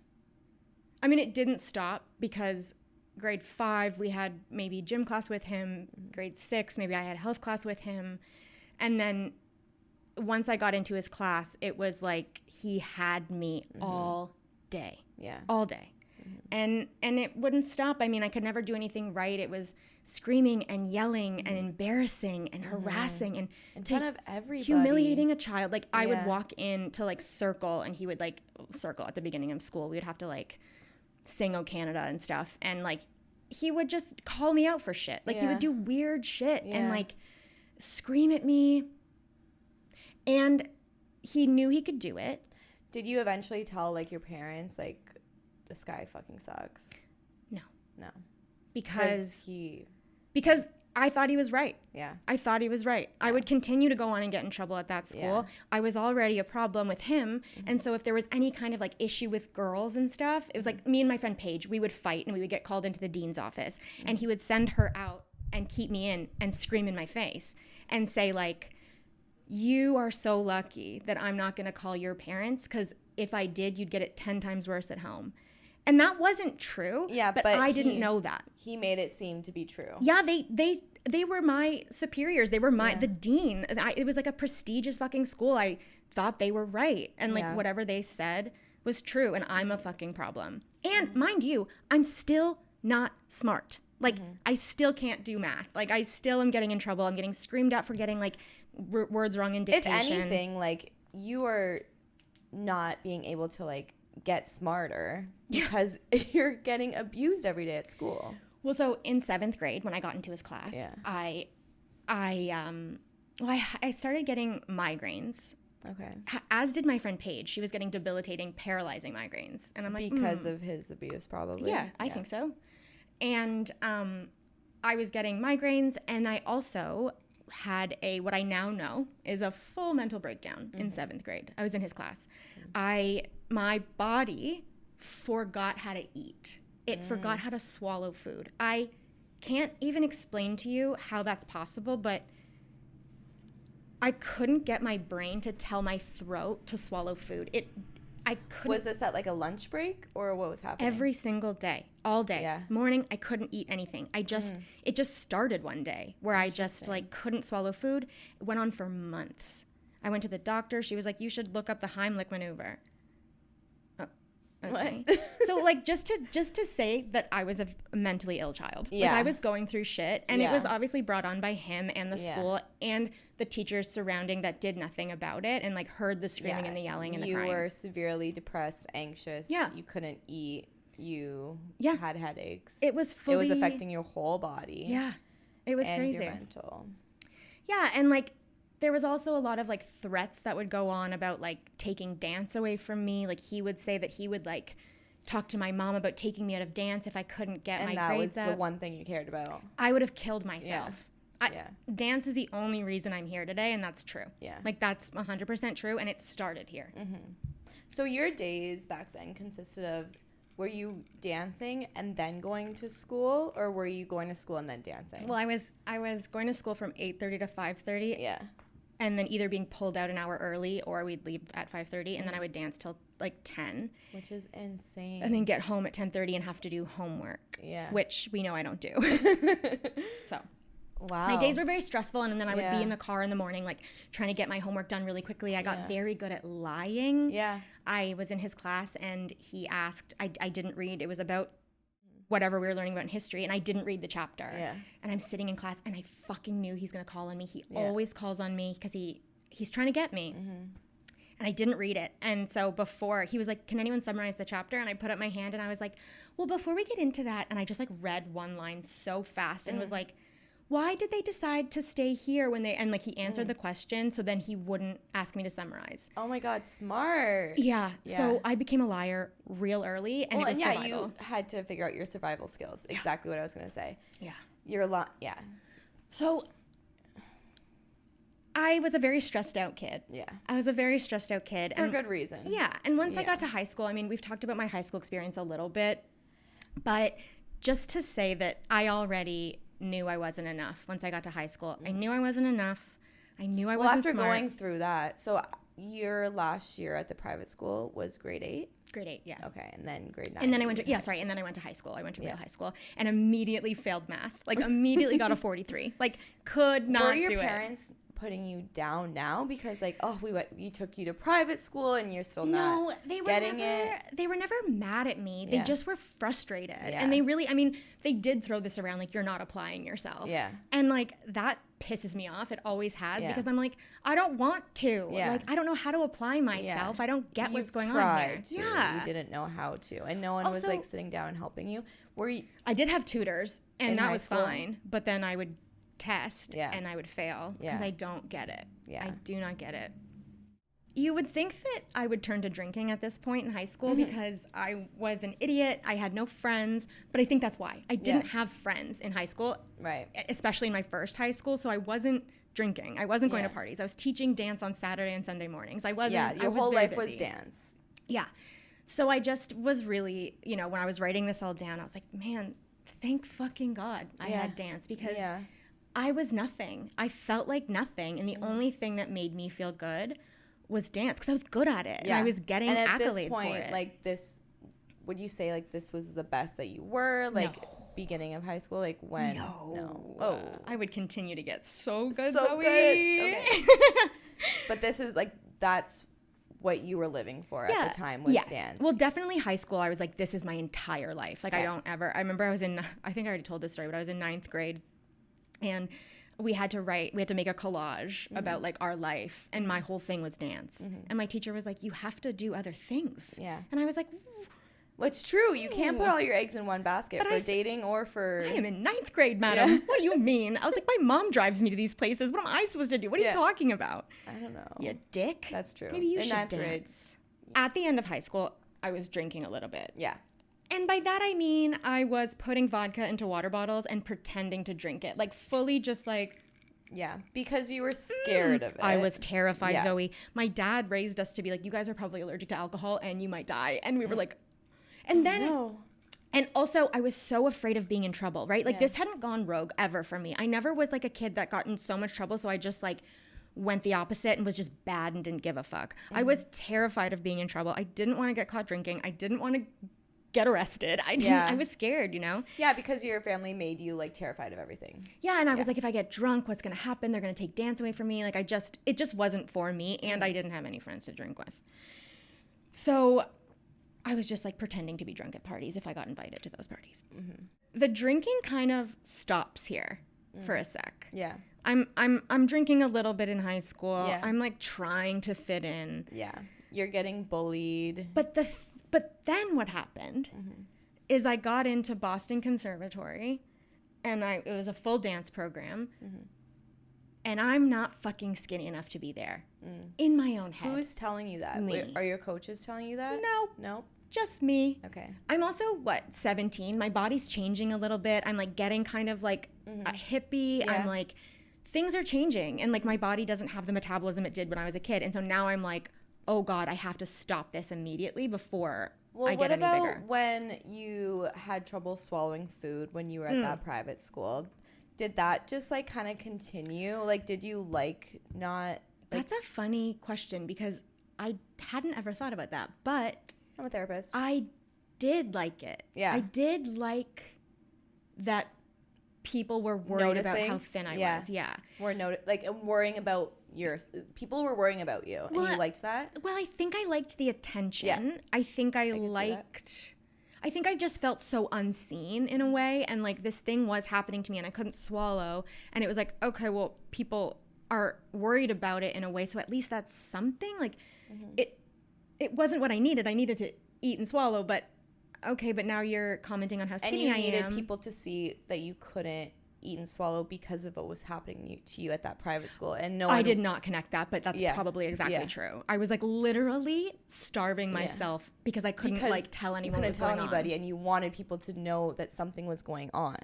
I mean, it didn't stop because grade 5, we had maybe gym class with him. Grade 6, maybe I had health class with him. And then once I got into his class, it was like he had me all day. Yeah. All day. And it wouldn't stop. I mean, I could never do anything right. It was screaming and yelling and embarrassing and harassing and in front of everybody. Humiliating a child. Like I would walk in to like circle, and he would like circle at the beginning of school. We would have to like sing "O Canada" and stuff. And like he would just call me out for shit. Like he would do weird shit and like scream at me. And he knew he could do it. Did you eventually tell like your parents like, this guy fucking sucks? No. Because he... Because I thought he was right. Yeah. I thought he was right. Yeah. I would continue to go on and get in trouble at that school. Yeah. I was already a problem with him. And so if there was any kind of like issue with girls and stuff, it was like me and my friend Paige, we would fight and we would get called into the dean's office. And he would send her out and keep me in and scream in my face and say like, you are so lucky that I'm not going to call your parents, because if I did, you'd get it 10 times worse at home. And that wasn't true. Yeah, but I didn't know that. He made it seem to be true. Yeah, they were my superiors. They were the dean. It was like a prestigious fucking school. I thought they were right. And like whatever they said was true. And I'm a fucking problem. And mind you, I'm still not smart. Like I still can't do math. Like I still am getting in trouble. I'm getting screamed at for getting like words wrong in dictation. If anything, like you are not being able to like get smarter because you're getting abused every day at school. Well, so in 7th grade, when I got into his class, I started getting migraines. Okay. As did my friend Paige. She was getting debilitating, paralyzing migraines. And I'm like, because of his abuse, probably. Yeah, I think so. And I was getting migraines, and I also had what I now know is a full mental breakdown in 7th grade. I was in his class. My body forgot how to eat. It forgot how to swallow food. I can't even explain to you how that's possible, but I couldn't get my brain to tell my throat to swallow food. I couldn't. Was this at like a lunch break, or what was happening? Every single day, all day. Yeah. Morning, I couldn't eat anything. It just started one day where I just like couldn't swallow food. It went on for months. I went to the doctor. She was like, you should look up the Heimlich maneuver. Okay. So like just to say that I was a mentally ill child. Yeah. Like I was going through shit, and it was obviously brought on by him and the school and the teachers surrounding that did nothing about it and like heard the screaming and the yelling and the crying. You were severely depressed, anxious. Yeah. You couldn't eat. You had headaches. It was affecting your whole body. Yeah. It was crazy. And your mental. Yeah, and like there was also a lot of like threats that would go on about like taking dance away from me. Like he would say that he would like talk to my mom about taking me out of dance if I couldn't get my And that grades was up. the one thing you cared about. I would have killed myself. Yeah. Dance is the only reason I'm here today, and that's true. Yeah. Like, that's 100% true, and it started here. So your days back then consisted of, were you dancing and then going to school, or were you going to school and then dancing? Well, I was going to school from 8:30 to 5:30. Yeah. And then either being pulled out an hour early, or we'd leave at 5:30, and then I would dance till like 10. Which is insane. And then get home at 10:30 and have to do homework. Yeah. Which we know I don't do. So Wow. my days were very stressful, and then I would Yeah. be in the car in the morning, like trying to get my homework done really quickly. I got Yeah. very good at lying. Yeah. I was in his class, and he asked, I didn't read. It was about whatever we were learning about in history, and I didn't read the chapter. Yeah. And I'm sitting in class, and I fucking knew he's going to call on me. He Yeah. always calls on me because he's trying to get me. And I didn't read it. And so before, he was like, can anyone summarize the chapter? And I put up my hand, and I was like, well, before we get into that, and I just like read one line so fast and was like, why did they decide to stay here when they, and like he answered the question, so then he wouldn't ask me to summarize. Oh my God, smart. Yeah. Yeah. So I became a liar real early, and Well, it was and survival. you had to figure out your survival skills. Exactly what I was going to say. Yeah. You're a lot. Yeah. So I was a very stressed out kid. Yeah. I was a very stressed out kid. For good reason. Yeah. And once I Yeah. got to high school, I mean, we've talked about my high school experience a little bit, but just to say that I already knew I wasn't enough once I got to high school. I knew I wasn't enough. I knew I Well, wasn't after smart. going through that, so your last year at the private school was grade 8? Grade 8, yeah. Okay, and then grade 9. And then I went to, and then I went to high school. I went to real high school and immediately failed math. Like, immediately got a 43. Like, could not Were do your it. parents putting you down now because, like, oh, we took you to private school and you're still not No, they were getting never, it? They were never mad at me. They Yeah. just were frustrated. Yeah. And they really, I mean, they did throw this around, like, you're not applying yourself. Yeah. And, like, that pisses me off. It always has, Yeah. because I'm like, I don't want to. Yeah. Like, I don't know how to apply myself. Yeah. I don't get what's You've going on tried here. to. Yeah. You didn't know how to. And no one was, Also- like, sitting down and helping you. Were you? I did have tutors, and In that high was school? fine. But then I would test, Yeah. and I would fail because Yeah. I don't get it. Yeah. I do not get it. You would think that I would turn to drinking at this point in high school because I was an idiot. I had no friends, but I think that's why. I didn't have friends in high school, Right. especially in my first high school, so I wasn't drinking. I wasn't going to Yeah. parties. I was teaching dance on Saturday and Sunday mornings. I wasn't. Yeah, I your was whole very life was busy. dance. Yeah. So I just was really, when I was writing this all down, I was like, man, thank fucking God I Yeah. had dance, because Yeah. I was nothing. I felt like nothing. And the only thing that made me feel good was dance, because I was good at it. And I was getting and at accolades this point, for it. like, this, would you say, like, this was the best that you were, like, No. beginning of high school, like, when? No. Oh. I would continue to get so good, So Zoe. good. Okay. But this is, like, that's what you were living for at the time, was dance. Well, definitely high school, I was like, this is my entire life. Like, Okay. I remember I think I already told this story, but I was in 9th grade, and we had to make a collage about, like, our life, and my whole thing was dance. And my teacher was like, you have to do other things. Yeah. And I was like, Well, it's true. You can't put all your eggs in one basket, But for I s- dating or for... I am in 9th grade, madam. Yeah. What do you mean? I was like, my mom drives me to these places. What am I supposed to do? What are Yeah. you talking about? I don't know. You dick. That's true. Maybe you In should 9th grade. dance. At the end of high school, I was drinking a little bit. Yeah. And by that, I mean I was putting vodka into water bottles and pretending to drink it. Like, fully just like... Yeah. Because you were scared of it. I was terrified, Yeah. Zoe. My dad raised us to be like, you guys are probably allergic to alcohol and you might die. And we were like... And then... No. And also, I was so afraid of being in trouble, right? Like, Yeah. this hadn't gone rogue ever for me. I never was, like, a kid that got in so much trouble, so I just, like, went the opposite and was just bad and didn't give a fuck. I was terrified of being in trouble. I didn't want to get caught drinking. I didn't want to get arrested. Yeah. I was scared, you know? Yeah, because your family made you, like, terrified of everything. Yeah, and I was like, if I get drunk, what's going to happen? They're going to take dance away from me. Like, it just wasn't for me, and I didn't have any friends to drink with. So I was just, like, pretending to be drunk at parties if I got invited to those parties. The drinking kind of stops here for a sec. Yeah. I'm drinking a little bit in high school. Yeah. I'm, like, trying to fit in. Yeah. You're getting bullied. But then what happened is I got into Boston Conservatory, and it was a full dance program, and I'm not fucking skinny enough to be there in my own head. Who's telling you that? Me. Are your coaches telling you that? No. No? just me. Okay. I'm also, 17? My body's changing a little bit. I'm like getting kind of like a hippie. Yeah. I'm like, things are changing. And like my body doesn't have the metabolism it did when I was a kid. And so now I'm like, oh God, I have to stop this immediately before I get any bigger. What about when you had trouble swallowing food when you were at that private school? Did that just like kind of continue? Like, did you like not? Like, that's a funny question because I hadn't ever thought about that. But I'm a therapist. I did like it. Yeah. I did like that people were worried about how thin I was. Yeah. Worrying about people were worrying about you, and you liked that? Well, I think I liked the attention. Yeah. I think I think I just felt so unseen in a way, and like this thing was happening to me and I couldn't swallow, and it was like, okay, well, people are worried about it in a way, so at least that's something. Like it wasn't what I needed. I needed to eat and swallow, but okay, but now you're commenting on how skinny I am. And you needed people to see that you couldn't eat and swallow because of what was happening to you at that private school. And I did not connect that, but that's probably exactly true. I was like literally starving myself because I couldn't like tell anyone what was going on. You couldn't tell anybody, and you wanted people to know that something was going on.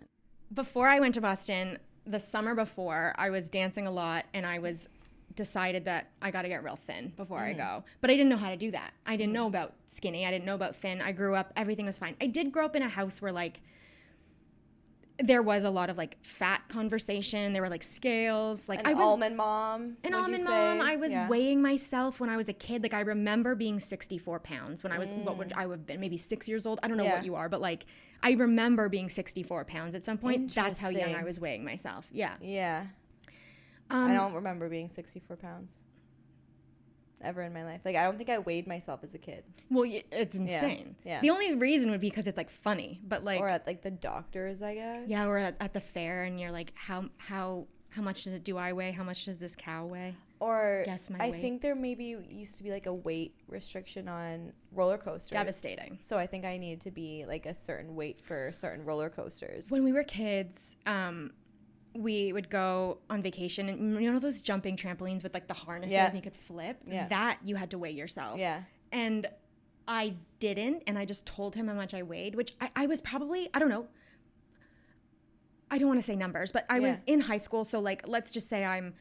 Before I went to Boston, the summer before, I was dancing a lot, and I was decided that I got to get real thin before I go. But I didn't know how to do that. I didn't know about skinny. I didn't know about thin. I grew up, everything was fine. I did grow up in a house where like there was a lot of like fat conversation. There were like scales. Like almond mom. I was weighing myself when I was a kid. Like I remember being 64 pounds when I was, what would I have been, maybe 6 years old? I don't know what you are, but like I remember being 64 pounds at some point. That's how young I was weighing myself. Yeah. Yeah. I don't remember being 64 pounds ever in my life. Like, I don't think I weighed myself as a kid. Well, it's insane. Yeah. The only reason would be because it's like funny, but like, or at like the doctors, I guess. Yeah, or at the fair, and you're like, how much do I weigh? How much does this cow weigh? Or guess my I weight. think there maybe used to be like a weight restriction on roller coasters. Devastating. So I think I needed to be like a certain weight for certain roller coasters. When we were kids, we would go on vacation, and you know those jumping trampolines with like the harnesses and you could flip? Yeah. That you had to weigh yourself. Yeah. And I didn't, and I just told him how much I weighed, which I was probably, I don't know, I don't want to say numbers, but I was in high school, so like let's just say I'm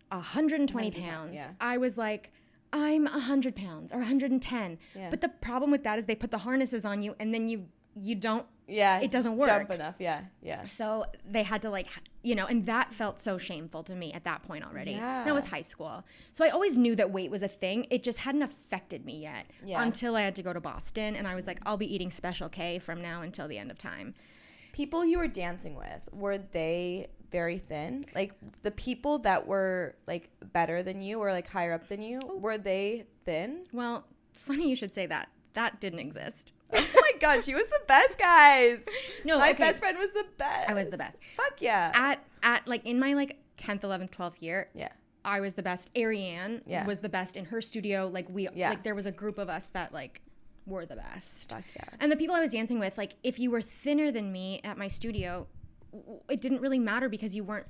120 pounds. Yeah. I was like, I'm 100 pounds or 110. Yeah. But the problem with that is they put the harnesses on you, and then you don't, it doesn't work. Jump enough, yeah. So they had to like, and that felt so shameful to me at that point already. Yeah. That was high school. So I always knew that weight was a thing. It just hadn't affected me yet until I had to go to Boston, and I was like, I'll be eating Special K from now until the end of time. People you were dancing with, were they very thin? Like the people that were like better than you or like higher up than you, were they thin? Well, funny you should say that. That didn't exist. Oh my God, she was the best, guys. No, my best friend was the best. I was the best. Fuck yeah. At like in my like 10th, 11th, 12th year, I was the best. Ariane was the best in her studio. Like like there was a group of us that like were the best. Fuck yeah. And the people I was dancing with, like if you were thinner than me at my studio, it didn't really matter because you weren't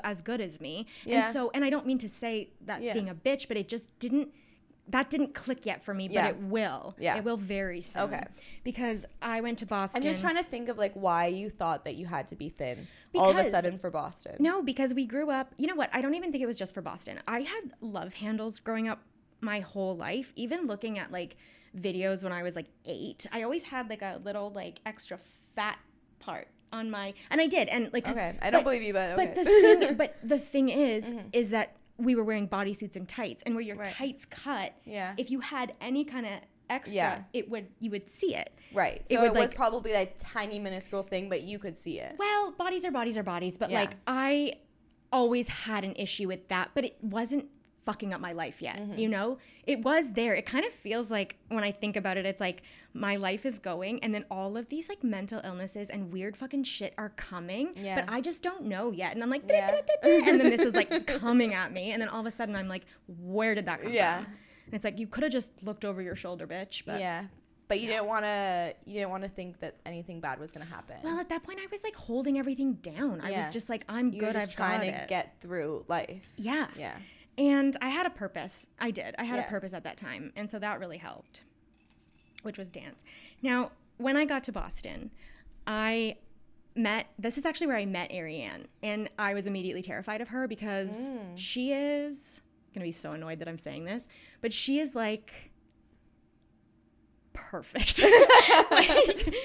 as good as me. Yeah. And so, and I don't mean to say that being a bitch, but it just didn't click yet for me, but it will. Yeah. It will very soon. Okay. Because I went to Boston. I'm just trying to think of like why you thought that you had to be thin all of a sudden for Boston. No, because we grew up, you know what? I don't even think it was just for Boston. I had love handles growing up my whole life, even looking at like videos when I was like 8. I always had like a little like extra fat part on my, and I did. And like, okay. I don't believe you, but okay. But the thing is that we were wearing bodysuits and tights, and where your tights cut, if you had any kind of extra, you would see it. Right. So it was probably that tiny minuscule thing, but you could see it. Well, bodies are bodies, but like I always had an issue with that, but it wasn't fucking up my life yet. It was there. It kind of feels like when I think about it, it's like my life is going, and then all of these like mental illnesses and weird fucking shit are coming, but I just don't know yet. And I'm like, and then this is like coming at me, and then all of a sudden I'm like, where did that come from? And it's like, you could have just looked over your shoulder, bitch. But but you didn't want to think that anything bad was going to happen. Well, at that point I was like holding everything down. I was just like, I'm good. I've got it. Trying to get through life. Yeah. And I had a purpose. I did. I had a purpose at that time. And so that really helped. which was dance. Now, when I got to Boston, this is actually where I met Ariane, and I was immediately terrified of her because she is going to be so annoyed that I'm saying this, but she is like perfect.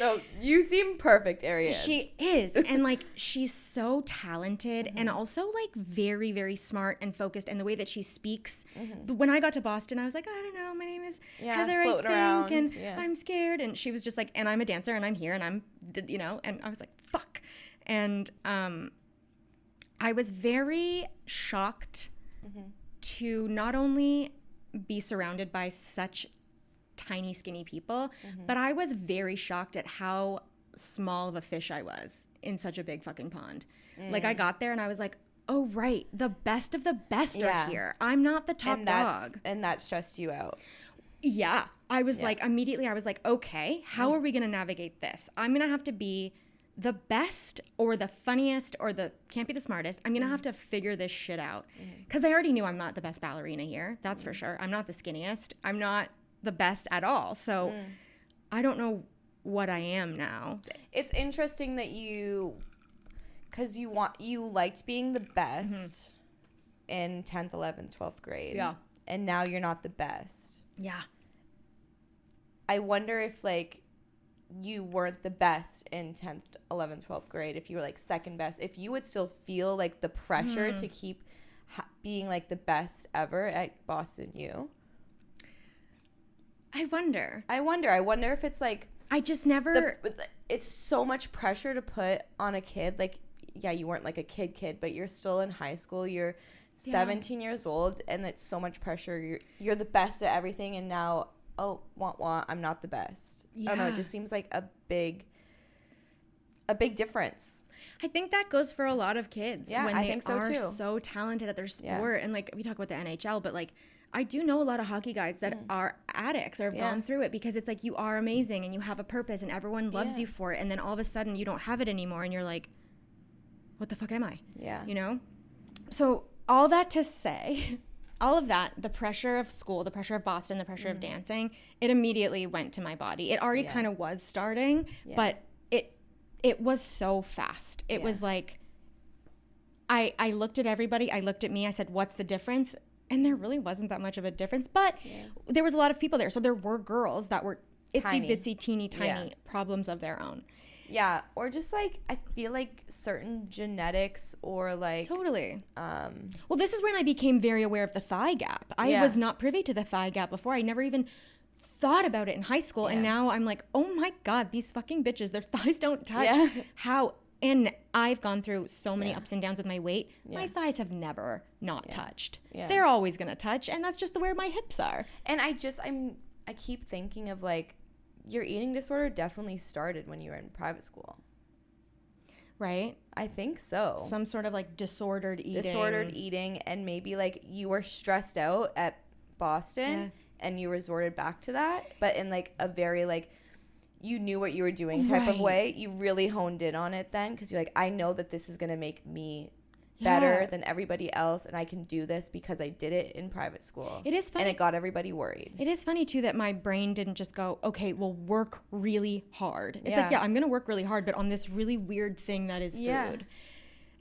No, you seem perfect, Ariane. She is. And like, she's so talented and also like very, very smart and focused. And the way that she speaks, when I got to Boston, I was like, I don't know, my name is Heather, I think, around, and I'm scared. And she was just like, and I'm a dancer and I'm here and I'm, you know, and I was like, fuck. And I was very shocked to not only be surrounded by such tiny, skinny people, but I was very shocked at how small of a fish I was in such a big fucking pond. Like, I got there and I was like, oh, right, the best of the best are here. I'm not the top dog. And that stressed you out. Yeah. I was like, immediately, I was like, okay, how are we going to navigate this? I'm going to have to be the best or the funniest or can't be the smartest. I'm going to have to figure this shit out. Because I already knew I'm not the best ballerina here. That's for sure. I'm not the skinniest. I'm not the best at all. So I don't know what I am now. It's interesting that because you liked being the best in 10th, 11th, 12th grade. Yeah. And now you're not the best. Yeah. I wonder if like you weren't the best in 10th, 11th, 12th grade, if you were like second best, if you would still feel like the pressure to keep being like the best ever at Boston U. I wonder if it's like I just never it's so much pressure to put on a kid. Like, yeah, you weren't like a kid, but you're still in high school. You're 17 years old, and it's so much pressure. You're the best at everything, and now, I'm not the best. I don't know. It just seems like a big difference. I think that goes for a lot of kids. Yeah, when I they think so are too. so talented at their sport, and like we talk about the NHL, but like I do know a lot of hockey guys that are addicts or have gone through it because it's like you are amazing and you have a purpose and everyone loves you for it, and then all of a sudden you don't have it anymore and you're like, what the fuck am I? Yeah. You know? So all that to say, all of that, the pressure of school, the pressure of Boston, the pressure of dancing, it immediately went to my body. It already kind of was starting, but it was so fast. It was like, I looked at everybody, I looked at me, I said, what's the difference? And there really wasn't that much of a difference, but there was a lot of people there. So there were girls that were itsy bitsy, teeny tiny problems of their own. Yeah, or just like I feel like certain genetics or like totally. Well, this is when I became very aware of the thigh gap. I was not privy to the thigh gap before. I never even thought about it in high school, and now I'm like, oh my god, these fucking bitches, their thighs don't touch. How? And I've gone through so many ups and downs with my weight. My thighs have never not touched. They're always gonna touch, and that's just where my hips are. And I keep thinking of like, your eating disorder definitely started when you were in private school. Right? I think so. Some sort of like disordered eating, and maybe like you were stressed out at Boston and you resorted back to that, but in like a very like, you knew what you were doing type of way. You really honed in on it then, because you're like, I know that this is going to make me better than everybody else, and I can do this because I did it in private school. It is funny. And it got everybody worried. It is funny, too, that my brain didn't just go, okay, well, work really hard. It's like, I'm going to work really hard, but on this really weird thing that is food.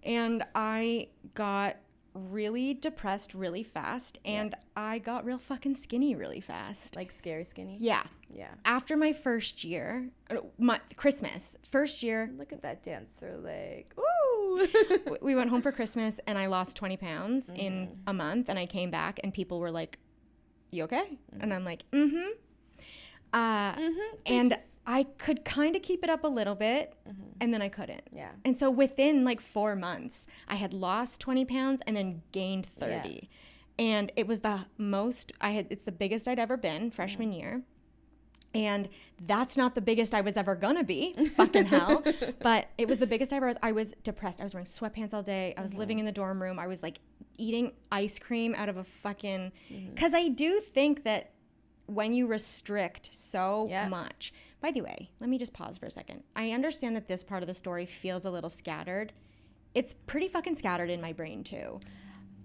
And I got really depressed really fast, and I got real fucking skinny really fast. Like scary skinny? Yeah. After my first year, Christmas, first year. Look at that dancer leg. Ooh! We went home for Christmas, and I lost 20 pounds in a month, and I came back, and people were like, you okay? And I'm like, and I could kind of keep it up a little bit, and then I couldn't. Yeah. And so within like 4 months, I had lost 20 pounds and then gained 30. And it was it's the biggest I'd ever been freshman year. And that's not the biggest I was ever gonna be, fucking hell. But it was the biggest I ever was. I was depressed. I was wearing sweatpants all day. I was living in the dorm room. I was like eating ice cream out of a fucking, because I do think that when you restrict so much. By the way, let me just pause for a second. I understand that this part of the story feels a little scattered. It's pretty fucking scattered in my brain too.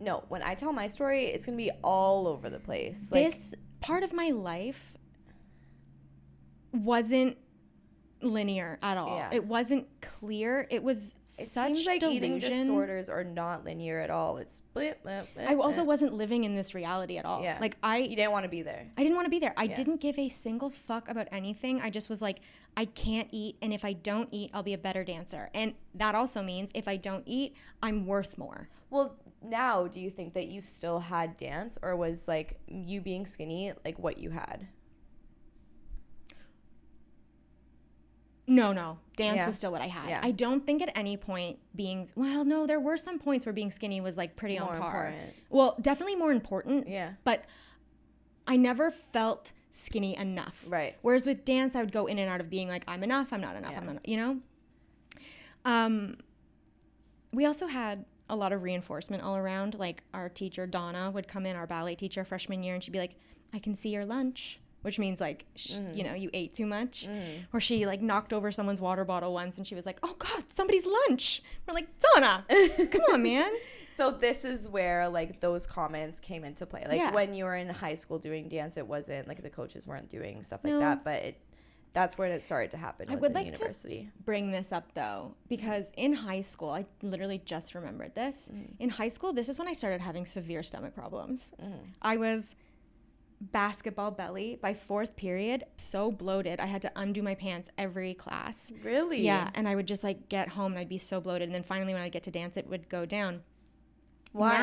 No, when I tell my story, it's gonna be all over the place. This part of my life wasn't linear at all. Yeah. It wasn't clear. It was It such seems like eating delusion. disorders are not linear at all. It's I also wasn't living in this reality at all. Yeah. Like you didn't want to be there. I didn't want to be there. I Yeah. didn't give a single fuck about anything. I just was like, I can't eat, and if I don't eat, I'll be a better dancer. And that also means if I don't eat, I'm worth more. Well, now do you think that you still had dance, or was like you being skinny like what you had? No. Dance Yeah. was still what I had. Yeah. I don't think at any point no, there were some points where being skinny was like pretty More on par. important. Well, definitely more important. Yeah. But I never felt skinny enough. Right. Whereas with dance, I would go in and out of being like, I'm enough, I'm not enough, Yeah. I'm not, you know? We also had a lot of reinforcement all around. Like our teacher, Donna, would come in, our ballet teacher freshman year, and she'd be like, I can see your lunch. Which means like, you know, you ate too much. Or she like knocked over someone's water bottle once and she was like, oh God, somebody's lunch. We're like, Donna, come on, man. So this is where like those comments came into play. Like Yeah. when you were in high school doing dance, it wasn't like the coaches weren't doing stuff like No. that, but that's where it started to happen. I Was would in like university. to bring this up though, because in high school, I literally just remembered this. In high school, this is when I started having severe stomach problems. I was basketball belly by fourth period, so bloated I had to undo my pants every class. Really? Yeah, and I would just like get home and I'd be so bloated, and then finally when I'd get to dance it would go down. Why?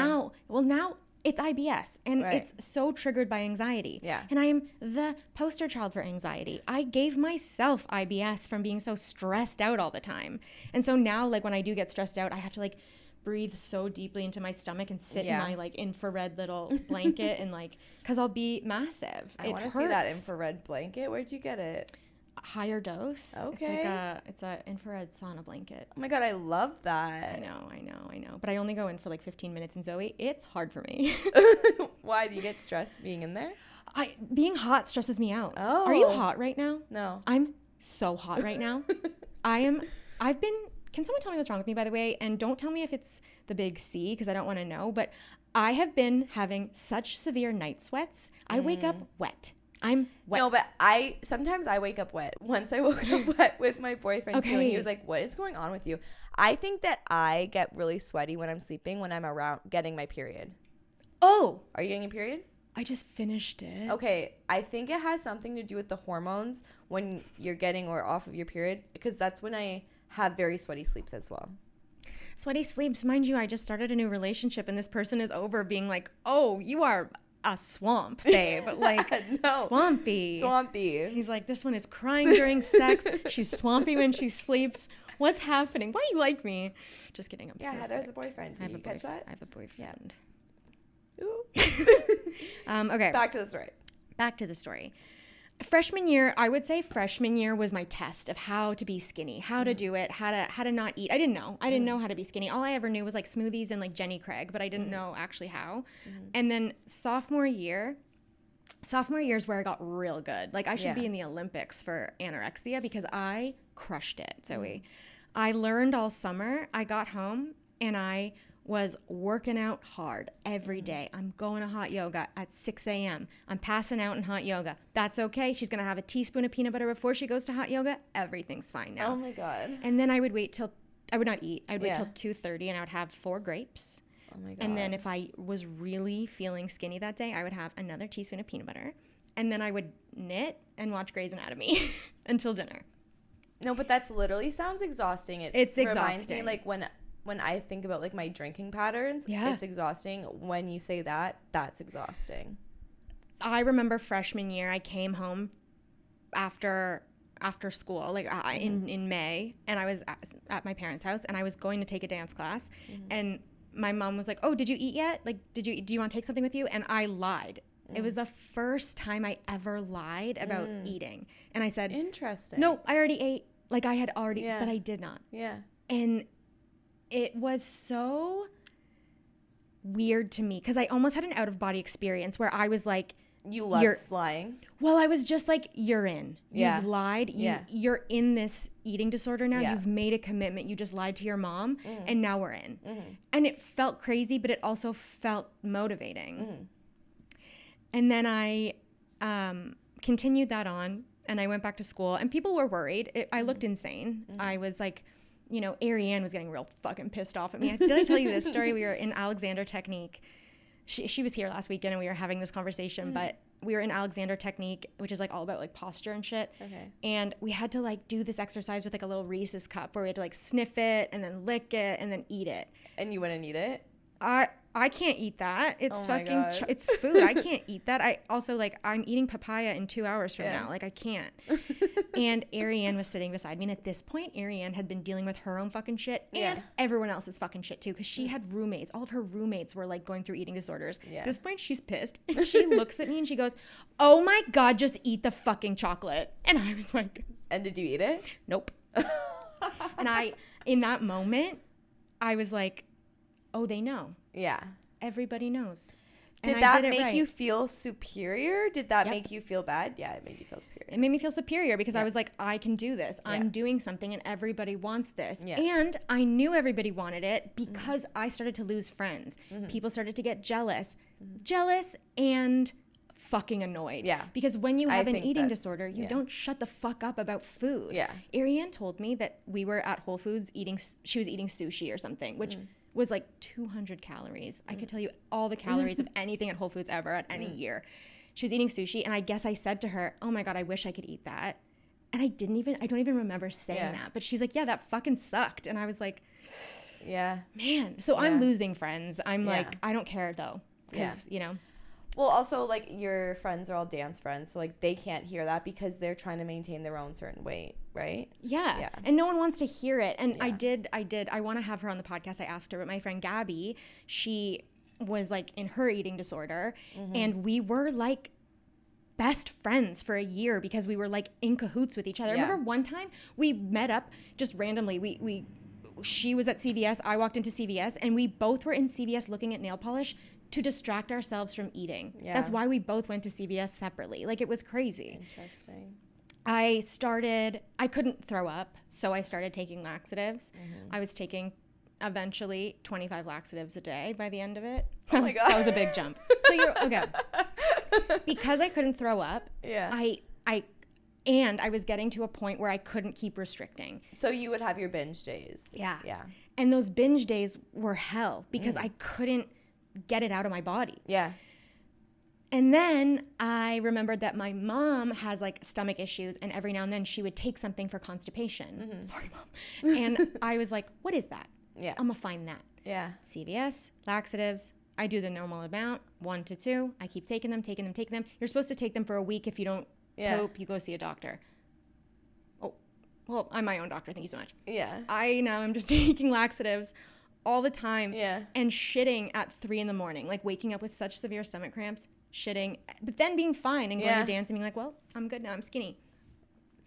Now it's IBS, and Right. it's so triggered by anxiety. Yeah. And I am the poster child for anxiety. I gave myself IBS from being so stressed out all the time. And so now like when I do get stressed out, I have to like breathe so deeply into my stomach and sit Yeah. in my like infrared little blanket and like, cause I'll be massive. I It want to see that hurts. infrared blanket. Where'd you get it? Higher dose. Okay. It's a infrared sauna blanket. Oh my God, I love that. I know. But I only go in for like 15 minutes, and Zoe, it's hard for me. Why? Do you get stressed being in there? Being hot stresses me out. Oh. Are you hot right now? No. I'm so hot right now. Can someone tell me what's wrong with me, by the way? And don't tell me if it's the big C, because I don't want to know. But I have been having such severe night sweats. I wake up wet. I'm wet. No, but sometimes I wake up wet. Once I woke up wet with my boyfriend too, and he Okay. was like, "What is going on with you?" I think that I get really sweaty when I'm sleeping when I'm around getting my period. Oh, Are you getting a period? I just finished it. Okay, I think it has something to do with the hormones when you're getting or off of your period, because that's when I have very sweaty sleeps as well. Sweaty sleeps. Mind you, I just started a new relationship, and this person is over being like, oh, you are a swamp, babe. Like, No. swampy. Swampy. He's like, this one is crying during sex. She's swampy when she sleeps. What's happening? Why do you like me? Just kidding. I'm Yeah, perfect. Heather has a boyfriend. I have Did a you catch that? I have a boyfriend. Ooh. Okay. Back to the story. Back to the story. Freshman year, I would say freshman year was my test of how to be skinny, how to do it, how to not eat. I didn't know. I didn't know how to be skinny. All I ever knew was like smoothies and like Jenny Craig, but I didn't know actually how. And then sophomore year is where I got real good. Like I should be Yeah. in the Olympics for anorexia because I crushed it, Zoe. I learned all summer. I got home and I was working out hard every day. I'm going to hot yoga at 6 a.m. I'm passing out in hot yoga. That's okay. She's going to have a teaspoon of peanut butter before she goes to hot yoga. Everything's fine now. Oh my God. And then I would wait till, I would not eat. I would wait Yeah. till 2:30 and I would have 4 grapes. Oh my God. And then if I was really feeling skinny that day, I would have another teaspoon of peanut butter. And then I would knit and watch Grey's Anatomy until dinner. No, but that's literally sounds exhausting. It's reminds exhausting. me like when I think about like my drinking patterns, Yeah. it's exhausting. When you say that, that's exhausting. I remember freshman year, I came home after school, like in May, and I was at my parents' house, and I was going to take a dance class, and my mom was like, "Oh, did you eat yet? Like, do you want to take something with you?" And I lied. It was the first time I ever lied about eating, and I said, Interesting. "No, I already ate. Like I had already, Yeah. but I did not." Yeah. And it was so weird to me because I almost had an out of body experience where I was like, You love You're- lying. well, I was just like, you're in. Yeah. You've lied. Yeah. You're in this eating disorder now. Yeah. You've made a commitment. You just lied to your mom, and now we're in. Mm-hmm. And it felt crazy, but it also felt motivating. And then I continued that on. and I went back to school, and people were worried. I looked insane. I was like, you know, Ariane was getting real fucking pissed off at me. Did I tell you this story? We were in Alexander Technique. She was here last weekend, and we were having this conversation, but we were in Alexander Technique, which is like all about like posture and shit. Okay. And we had to like do this exercise with like a little Reese's cup where we had to like sniff it and then lick it and then eat it. And you wouldn't eat it? I can't eat that. It's Oh my fucking, God. it's food. I can't eat that. I also like, I'm eating papaya in 2 hours from Yeah. now. Like I can't. And Ariane was sitting beside me. And at this point, Ariane had been dealing with her own fucking shit and Yeah. everyone else's fucking shit too. Cause she had roommates. All of her roommates were like going through eating disorders. Yeah. At this point, she's pissed. And she looks at me and she goes, "Oh my God, just eat the fucking chocolate." And I was like, And did you eat it? nope. And in that moment, I was like, oh, they know. Yeah. Everybody knows. Did And I that did it make right. you feel superior? Did that Yep. make you feel bad? Yeah, it made you feel superior. It made me feel superior because I was like, I can do this. Yeah. I'm doing something and everybody wants this. Yeah. And I knew everybody wanted it because I started to lose friends. People started to get jealous. Jealous and fucking annoyed. Yeah. Because when you I have an think eating that's- disorder, you yeah. don't shut the fuck up about food. Yeah. Ariane told me that we were at Whole Foods she was eating sushi or something, which was like 200 calories. I could tell you all the calories of anything at Whole Foods ever at any year. She was eating sushi, and I guess I said to her, "Oh my God, I wish I could eat that." And I don't even remember saying Yeah. that. But she's like, "Yeah, that fucking sucked." And I was like, Yeah. man. So Yeah. I'm losing friends. I'm Yeah. like, I don't care though. Because, you know. Well, also, like, your friends are all dance friends, so, like, they can't hear that because they're trying to maintain their own certain weight, right? Yeah. Yeah. And no one wants to hear it. And I Yeah. did. I want to have her on the podcast. I asked her, but my friend Gabby, she was like in her eating disorder. And we were like best friends for a year because we were like in cahoots with each other. I Yeah. remember one time we met up just randomly. She was at CVS. I walked into CVS and we both were in CVS looking at nail polish to distract ourselves from eating. Yeah. That's why we both went to CVS separately. Like it was crazy. Interesting. I couldn't throw up, so I started taking laxatives. I was taking eventually 25 laxatives a day by the end of it. Oh my God. That was a big jump. So you're okay. Because I couldn't throw up, Yeah. I was getting to a point where I couldn't keep restricting. So you would have your binge days. Yeah. Yeah. And those binge days were hell because I couldn't get it out of my body. Yeah. And then I remembered that my mom has like stomach issues, and every now and then she would take something for constipation. Sorry, Mom. And I was like, what is that? Yeah. I'm gonna find that. Yeah. CVS, laxatives. I do the normal amount, 1 to 2. I keep taking them. You're supposed to take them for a week. If you don't Yeah. poop, you go see a doctor. Oh, well, I'm my own doctor. Thank you so much. Yeah. I now am just taking laxatives all the time Yeah. and shitting at 3 a.m, like waking up with such severe stomach cramps, shitting, but then being fine and going Yeah. to dance and being like, well, I'm good now. I'm skinny.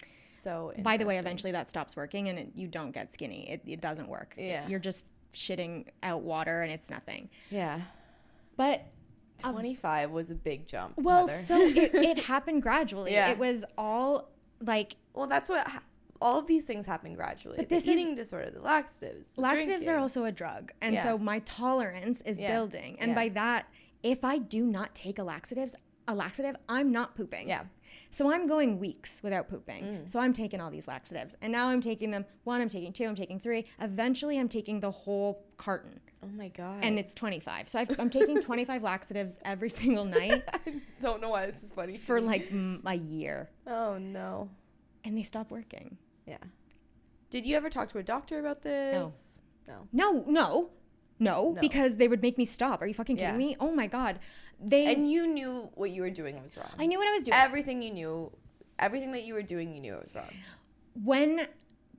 So By the way, interesting. eventually that stops working and you don't get skinny. It doesn't work. Yeah. You're just shitting out water and it's nothing. Yeah. But 25 was a big jump. well, Heather. so it happened gradually. Yeah. It was all like Well, that's what all of these things happen gradually. But the this is- eating disorder, the laxatives. The laxatives drinking. are also a drug. And Yeah. so my tolerance is Yeah. building. And Yeah. by that, if I do not take a laxative, I'm not pooping. Yeah. So I'm going weeks without pooping. So I'm taking all these laxatives. And now I'm taking them 1, I'm taking 2, I'm taking 3. Eventually I'm taking the whole carton. Oh my God. And it's 25. So I'm taking 25 laxatives every single night I don't know why this is funny. to for me. like a year. Oh no. And they stop working. Yeah. Did you ever talk to a doctor about this? No. No, because they would make me stop. Are you fucking kidding Yeah. me? Oh my God. And you knew what you were doing was wrong. I knew what I was doing. Everything you knew, everything that you were doing, you knew it was wrong. When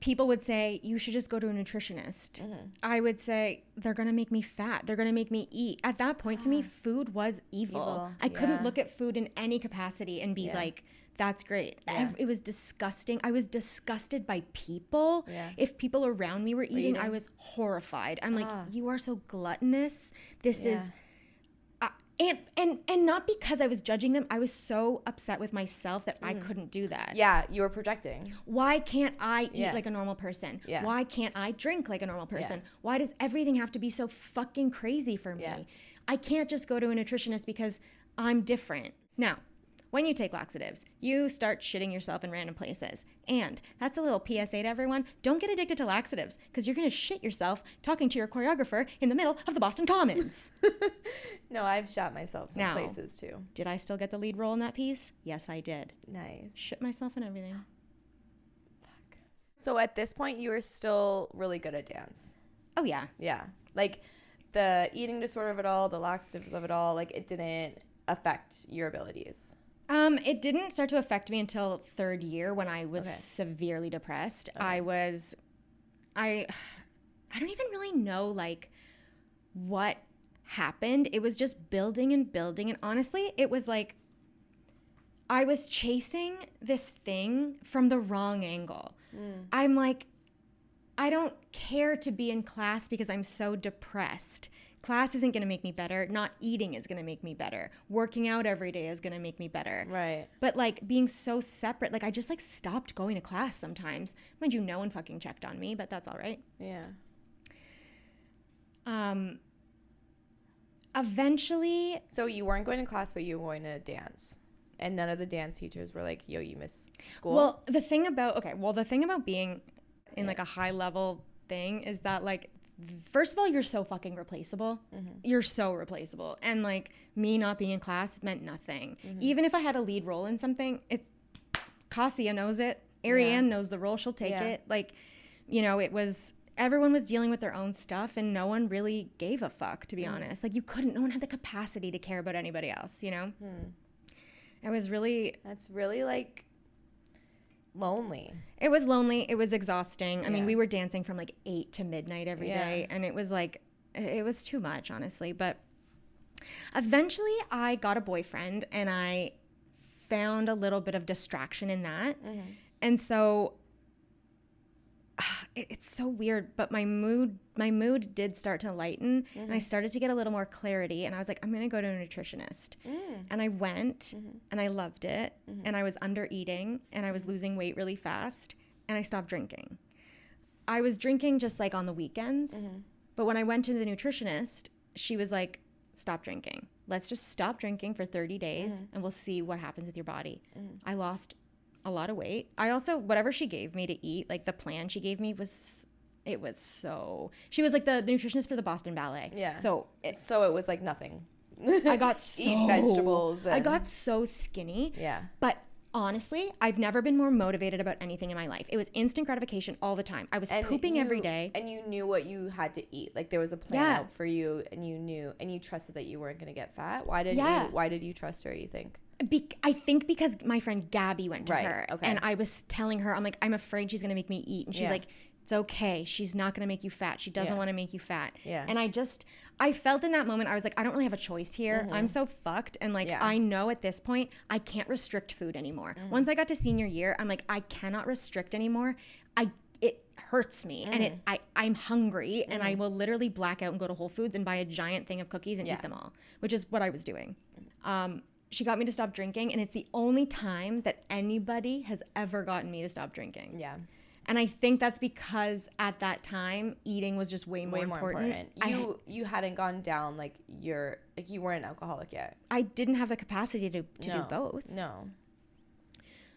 people would say, you should just go to a nutritionist, I would say, they're going to make me fat. They're going to make me eat. At that point, to me, food was evil. Evil, I couldn't yeah. look at food in any capacity and be Yeah. like, that's great. Yeah. It was disgusting. I was disgusted by people. Yeah. If people around me were eating, I eating? was horrified. I'm like, Ah. you are so gluttonous. This Yeah. is... And not because I was judging them. I was so upset with myself that I couldn't do that. Yeah, you were projecting. Why can't I eat Yeah. like a normal person? Yeah. Why can't I drink like a normal person? Yeah. Why does everything have to be so fucking crazy for me? Yeah. I can't just go to a nutritionist because I'm different. Now, when you take laxatives, you start shitting yourself in random places. And that's a little PSA to everyone. Don't get addicted to laxatives because you're going to shit yourself talking to your choreographer in the middle of the Boston Commons. No, I've shot myself some places too. Did I still get the lead role in that piece? Yes, I did. Nice. Shit myself and everything. Fuck. So at this point, you were still really good at dance. Oh, yeah. Yeah. Like the eating disorder of it all, the laxatives of it all, like it didn't affect your abilities. It didn't start to affect me until third year when I was severely depressed. Okay. I don't even really know like what happened. It was just building and building. And honestly, it was like I was chasing this thing from the wrong angle. I'm like, I don't care to be in class because I'm so depressed. Class isn't going to make me better. Not eating is going to make me better. Working out every day is going to make me better. Right. But like being so separate, like I just like stopped going to class sometimes. Mind you, no one fucking checked on me, but that's all right. Yeah. Eventually. So you weren't going to class, but you were going to dance. And none of the dance teachers were like, yo, you miss school? Well, the thing about being in like a high level thing is that like, first of all, you're so fucking replaceable. You're so replaceable. And like me not being in class meant nothing. Even if I had a lead role in something, it's Cassia knows it. Ariane knows the role. She'll take it. Like, you know, everyone was dealing with their own stuff and no one really gave a fuck, to be honest. Like no one had the capacity to care about anybody else, you know? That's really like lonely. It was lonely. It was exhausting. I mean, we were dancing from like 8 to midnight every day. And it was like, it was too much, honestly. But eventually I got a boyfriend and I found a little bit of distraction in that. And so it's so weird, but my mood did start to lighten and I started to get a little more clarity and I was like, I'm going to go to a nutritionist. And I went and I loved it and I was under eating and I was losing weight really fast and I stopped drinking. I was drinking just like on the weekends, but when I went to the nutritionist, she was like, stop drinking. Let's just stop drinking for 30 days and we'll see what happens with your body. I lost a lot of weight. I also, whatever she gave me to eat, like the plan she gave me she was like the nutritionist for the Boston Ballet. Yeah. So it was like nothing. I got eat vegetables. I got so skinny. Yeah. But honestly, I've never been more motivated about anything in my life. It was instant gratification all the time. I was pooping every day. And you knew what you had to eat. Like there was a plan out for you and you knew and you trusted that you weren't going to get fat. Why did you trust her, you think? I think because my friend Gabby went to her and I was telling her, I'm like, I'm afraid she's going to make me eat. And she's like, it's okay. She's not going to make you fat. She doesn't want to make you fat. Yeah. And I felt in that moment, I was like, I don't really have a choice here. I'm so fucked. And like, I know at this point, I can't restrict food anymore. Once I got to senior year, I'm like, I cannot restrict anymore. It hurts me and I'm hungry and I will literally black out and go to Whole Foods and buy a giant thing of cookies and eat them all, which is what I was doing. She got me to stop drinking and it's the only time that anybody has ever gotten me to stop drinking. Yeah. And I think that's because at that time eating was just way more important. You hadn't gone down like you weren't an alcoholic yet. I didn't have the capacity to do both. No.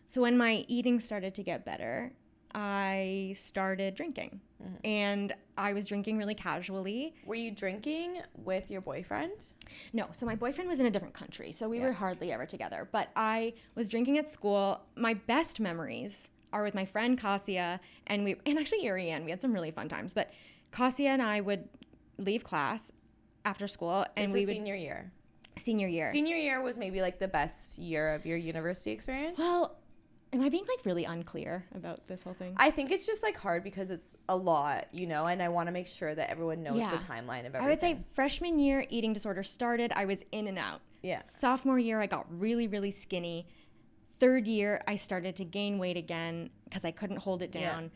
So when my eating started to get better, I started drinking. And I was drinking really casually. Were you drinking with your boyfriend? No. So my boyfriend was in a different country. So we were hardly ever together. But I was drinking at school. My best memories are with my friend Cassia and actually Ariane. We had some really fun times. But Cassia and I would leave class after school. And we would senior year. Senior year. Senior year was maybe like the best year of your university experience? Well, am I being like really unclear about this whole thing? I think it's just like hard because it's a lot, you know, and I want to make sure that everyone knows the timeline of everything. I would say freshman year, eating disorder started. I was in and out. Yeah. Sophomore year, I got really, really skinny. Third year, I started to gain weight again because I couldn't hold it down.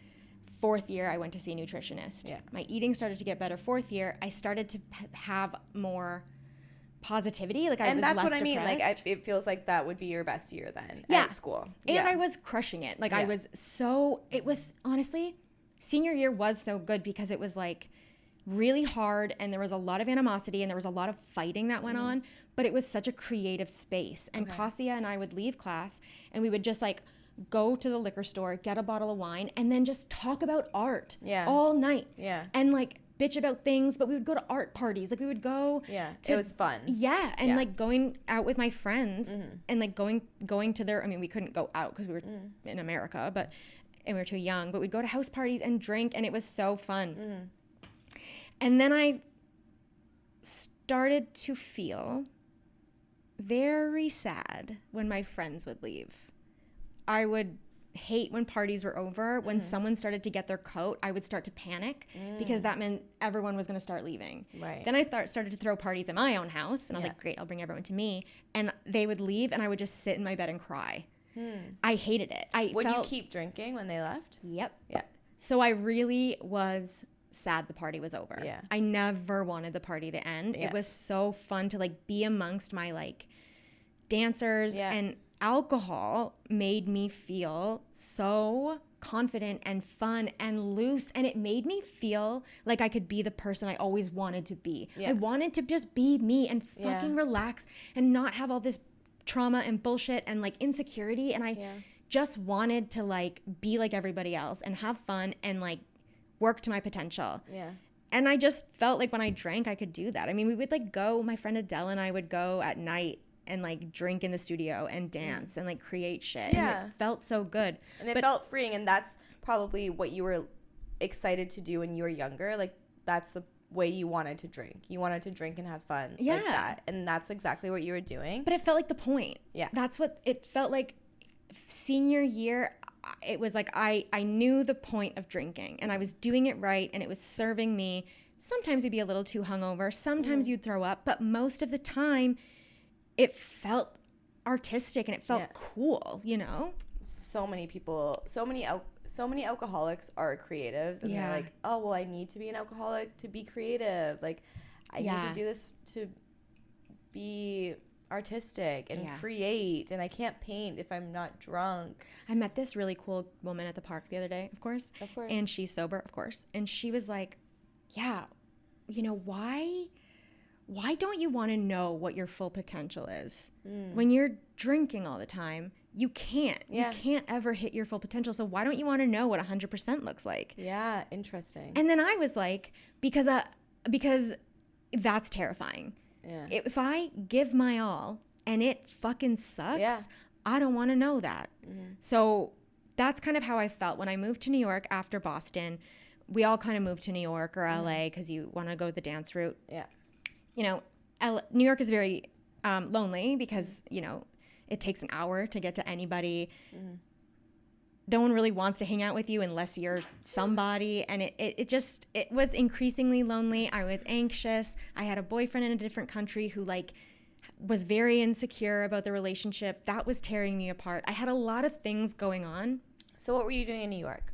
Fourth year, I went to see a nutritionist. Yeah. My eating started to get better. Fourth year, I started to have more positivity. Like I was less depressed. And that's what I mean. Like it feels like that would be your best year then at school. And I was crushing it. Like it was honestly, senior year was so good because it was like really hard, and there was a lot of animosity, and there was a lot of fighting that went on, but it was such a creative space. And Kasia and I would leave class, and we would just like go to the liquor store, get a bottle of wine, and then just talk about art all night. Yeah. And like bitch about things, but we would go to art parties. Like we would go it was fun. Yeah, and like going out with my friends and like going to their, I mean, we couldn't go out because we were in America, and we were too young, but we'd go to house parties and drink, and it was so fun. And then I started to feel very sad when my friends would leave. I would hate when parties were over. When someone started to get their coat, I would start to panic because that meant everyone was going to start leaving. Right. Then I started to throw parties at my own house, and I was like, great, I'll bring everyone to me. And they would leave, and I would just sit in my bed and cry. I hated it. Would you keep drinking when they left? Yep. Yeah. So I really was sad the party was over. Yeah. I never wanted the party to end. Yeah. It was so fun to like be amongst my like dancers, and alcohol made me feel so confident and fun and loose, and it made me feel like I could be the person I always wanted to be. I wanted to just be me and fucking relax and not have all this trauma and bullshit and like insecurity, and I just wanted to like be like everybody else and have fun and like work to my potential. And I just felt like when I drank I could do that. I mean, we would like go, my friend Adele and I would go at night and like drink in the studio and dance and like create shit. And it felt so good. And it felt freeing, and that's probably what you were excited to do when you were younger. Like that's the way you wanted to drink. You wanted to drink and have fun like that. And that's exactly what you were doing. But it felt like the point. Yeah. That's what it felt like. Senior year, it was like I knew the point of drinking, and I was doing it right, and it was serving me. Sometimes you'd be a little too hungover. Sometimes you'd throw up. But most of the time, it felt artistic and it felt cool, you know? So many people, so many alcoholics are creatives, and they're like, oh, well, I need to be an alcoholic to be creative. Like, I need to do this to be artistic and create, and I can't paint if I'm not drunk. I met this really cool woman at the park the other day, of course. And she's sober, of course. And she was like, yeah, you know, why don't you want to know what your full potential is? When you're drinking all the time, you can't. You can't ever hit your full potential. So why don't you want to know what 100% looks like? Yeah, interesting. And then I was like, because that's terrifying. Yeah. If I give my all and it fucking sucks, I don't want to know that. So that's kind of how I felt when I moved to New York after Boston. We all kind of moved to New York or LA because you want to go the dance route. Yeah. You know, New York is very lonely because, you know, it takes an hour to get to anybody. No one really wants to hang out with you unless you're somebody. And it was increasingly lonely. I was anxious. I had a boyfriend in a different country who like was very insecure about the relationship. That was tearing me apart. I had a lot of things going on. So what were you doing in New York?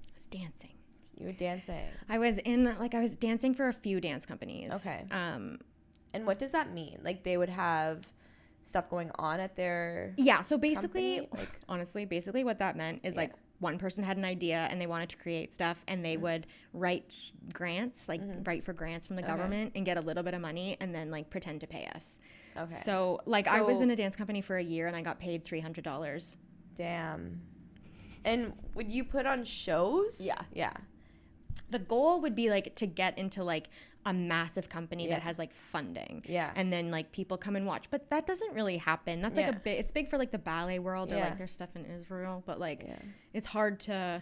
I was dancing. You were dancing. I was dancing for a few dance companies. Okay. And what does that mean? Like they would have stuff going on at their so basically company? Like, honestly, basically what that meant is like one person had an idea and they wanted to create stuff, and they would write grants, like write for grants from the government and get a little bit of money and then like pretend to pay us. Okay. So like I was in a dance company for a year and I got paid $300. Damn. And would you put on shows? Yeah. The goal would be like to get into like a massive company that has like funding. Yeah. And then like people come and watch. But that doesn't really happen. That's like it's big for like the ballet world or like there's stuff in Israel. But like it's hard to,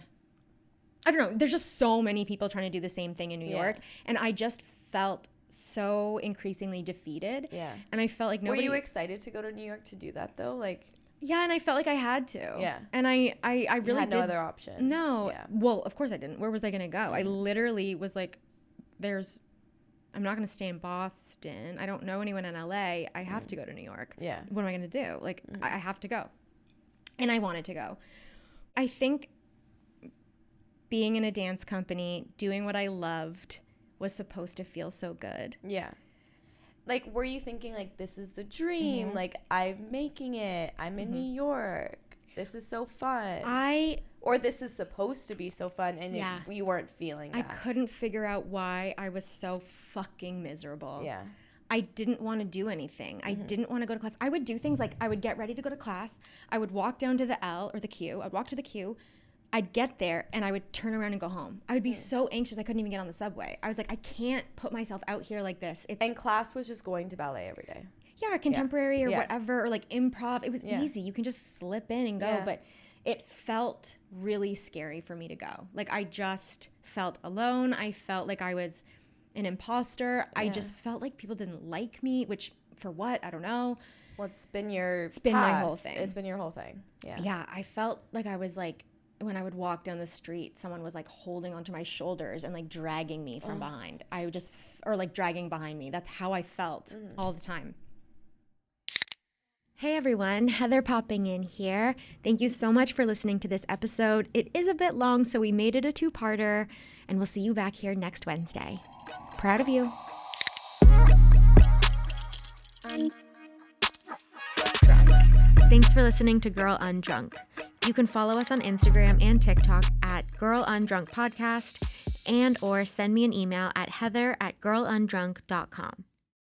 I don't know. There's just so many people trying to do the same thing in New York. And I just felt so increasingly defeated. Yeah. And I felt like nobody. Were you excited to go to New York to do that though? Like. Yeah, and I felt like I had to. Yeah. And I really had no other option. No. Yeah. Well, of course I didn't. Where was I going to go? I literally was like, I'm not going to stay in Boston. I don't know anyone in LA. I have to go to New York. Yeah. What am I going to do? Like, I have to go. And I wanted to go. I think being in a dance company, doing what I loved, was supposed to feel so good. Yeah. Like, were you thinking, like, this is the dream? Like, I'm making it. I'm in New York. This is so fun. or this is supposed to be so fun, and Yeah. you weren't feeling that. I couldn't figure out why I was so fucking miserable. Yeah. I didn't want to do anything. I didn't want to go to class. I would do things like I would get ready to go to class. I would walk down to the L or the Q. I'd walk to the Q. I'd get there and I would turn around and go home. I would be so anxious I couldn't even get on the subway. I was like, I can't put myself out here like this. And class was just going to ballet every day. Yeah, or contemporary or Yeah. whatever, or like improv. It was Yeah. easy. You can just slip in and go. Yeah. But it felt really scary for me to go. Like I just felt alone. I felt like I was an imposter. I just felt like people didn't like me, which for what? I don't know. Well, it's been your my whole thing. It's been your whole thing. Yeah. Yeah, I felt like I was like, when I would walk down the street, someone was like holding onto my shoulders and like dragging me from behind. I would just, or like dragging behind me. That's how I felt all the time. Hey everyone, Heather popping in here. Thank you so much for listening to this episode. It is a bit long, so we made it a two-parter, and we'll see you back here next Wednesday. Proud of you. Thanks for listening to Girl Undrunk. You can follow us on Instagram and TikTok at Girl Undrunk Podcast, and or send me an email at heather@girlundrunk.com.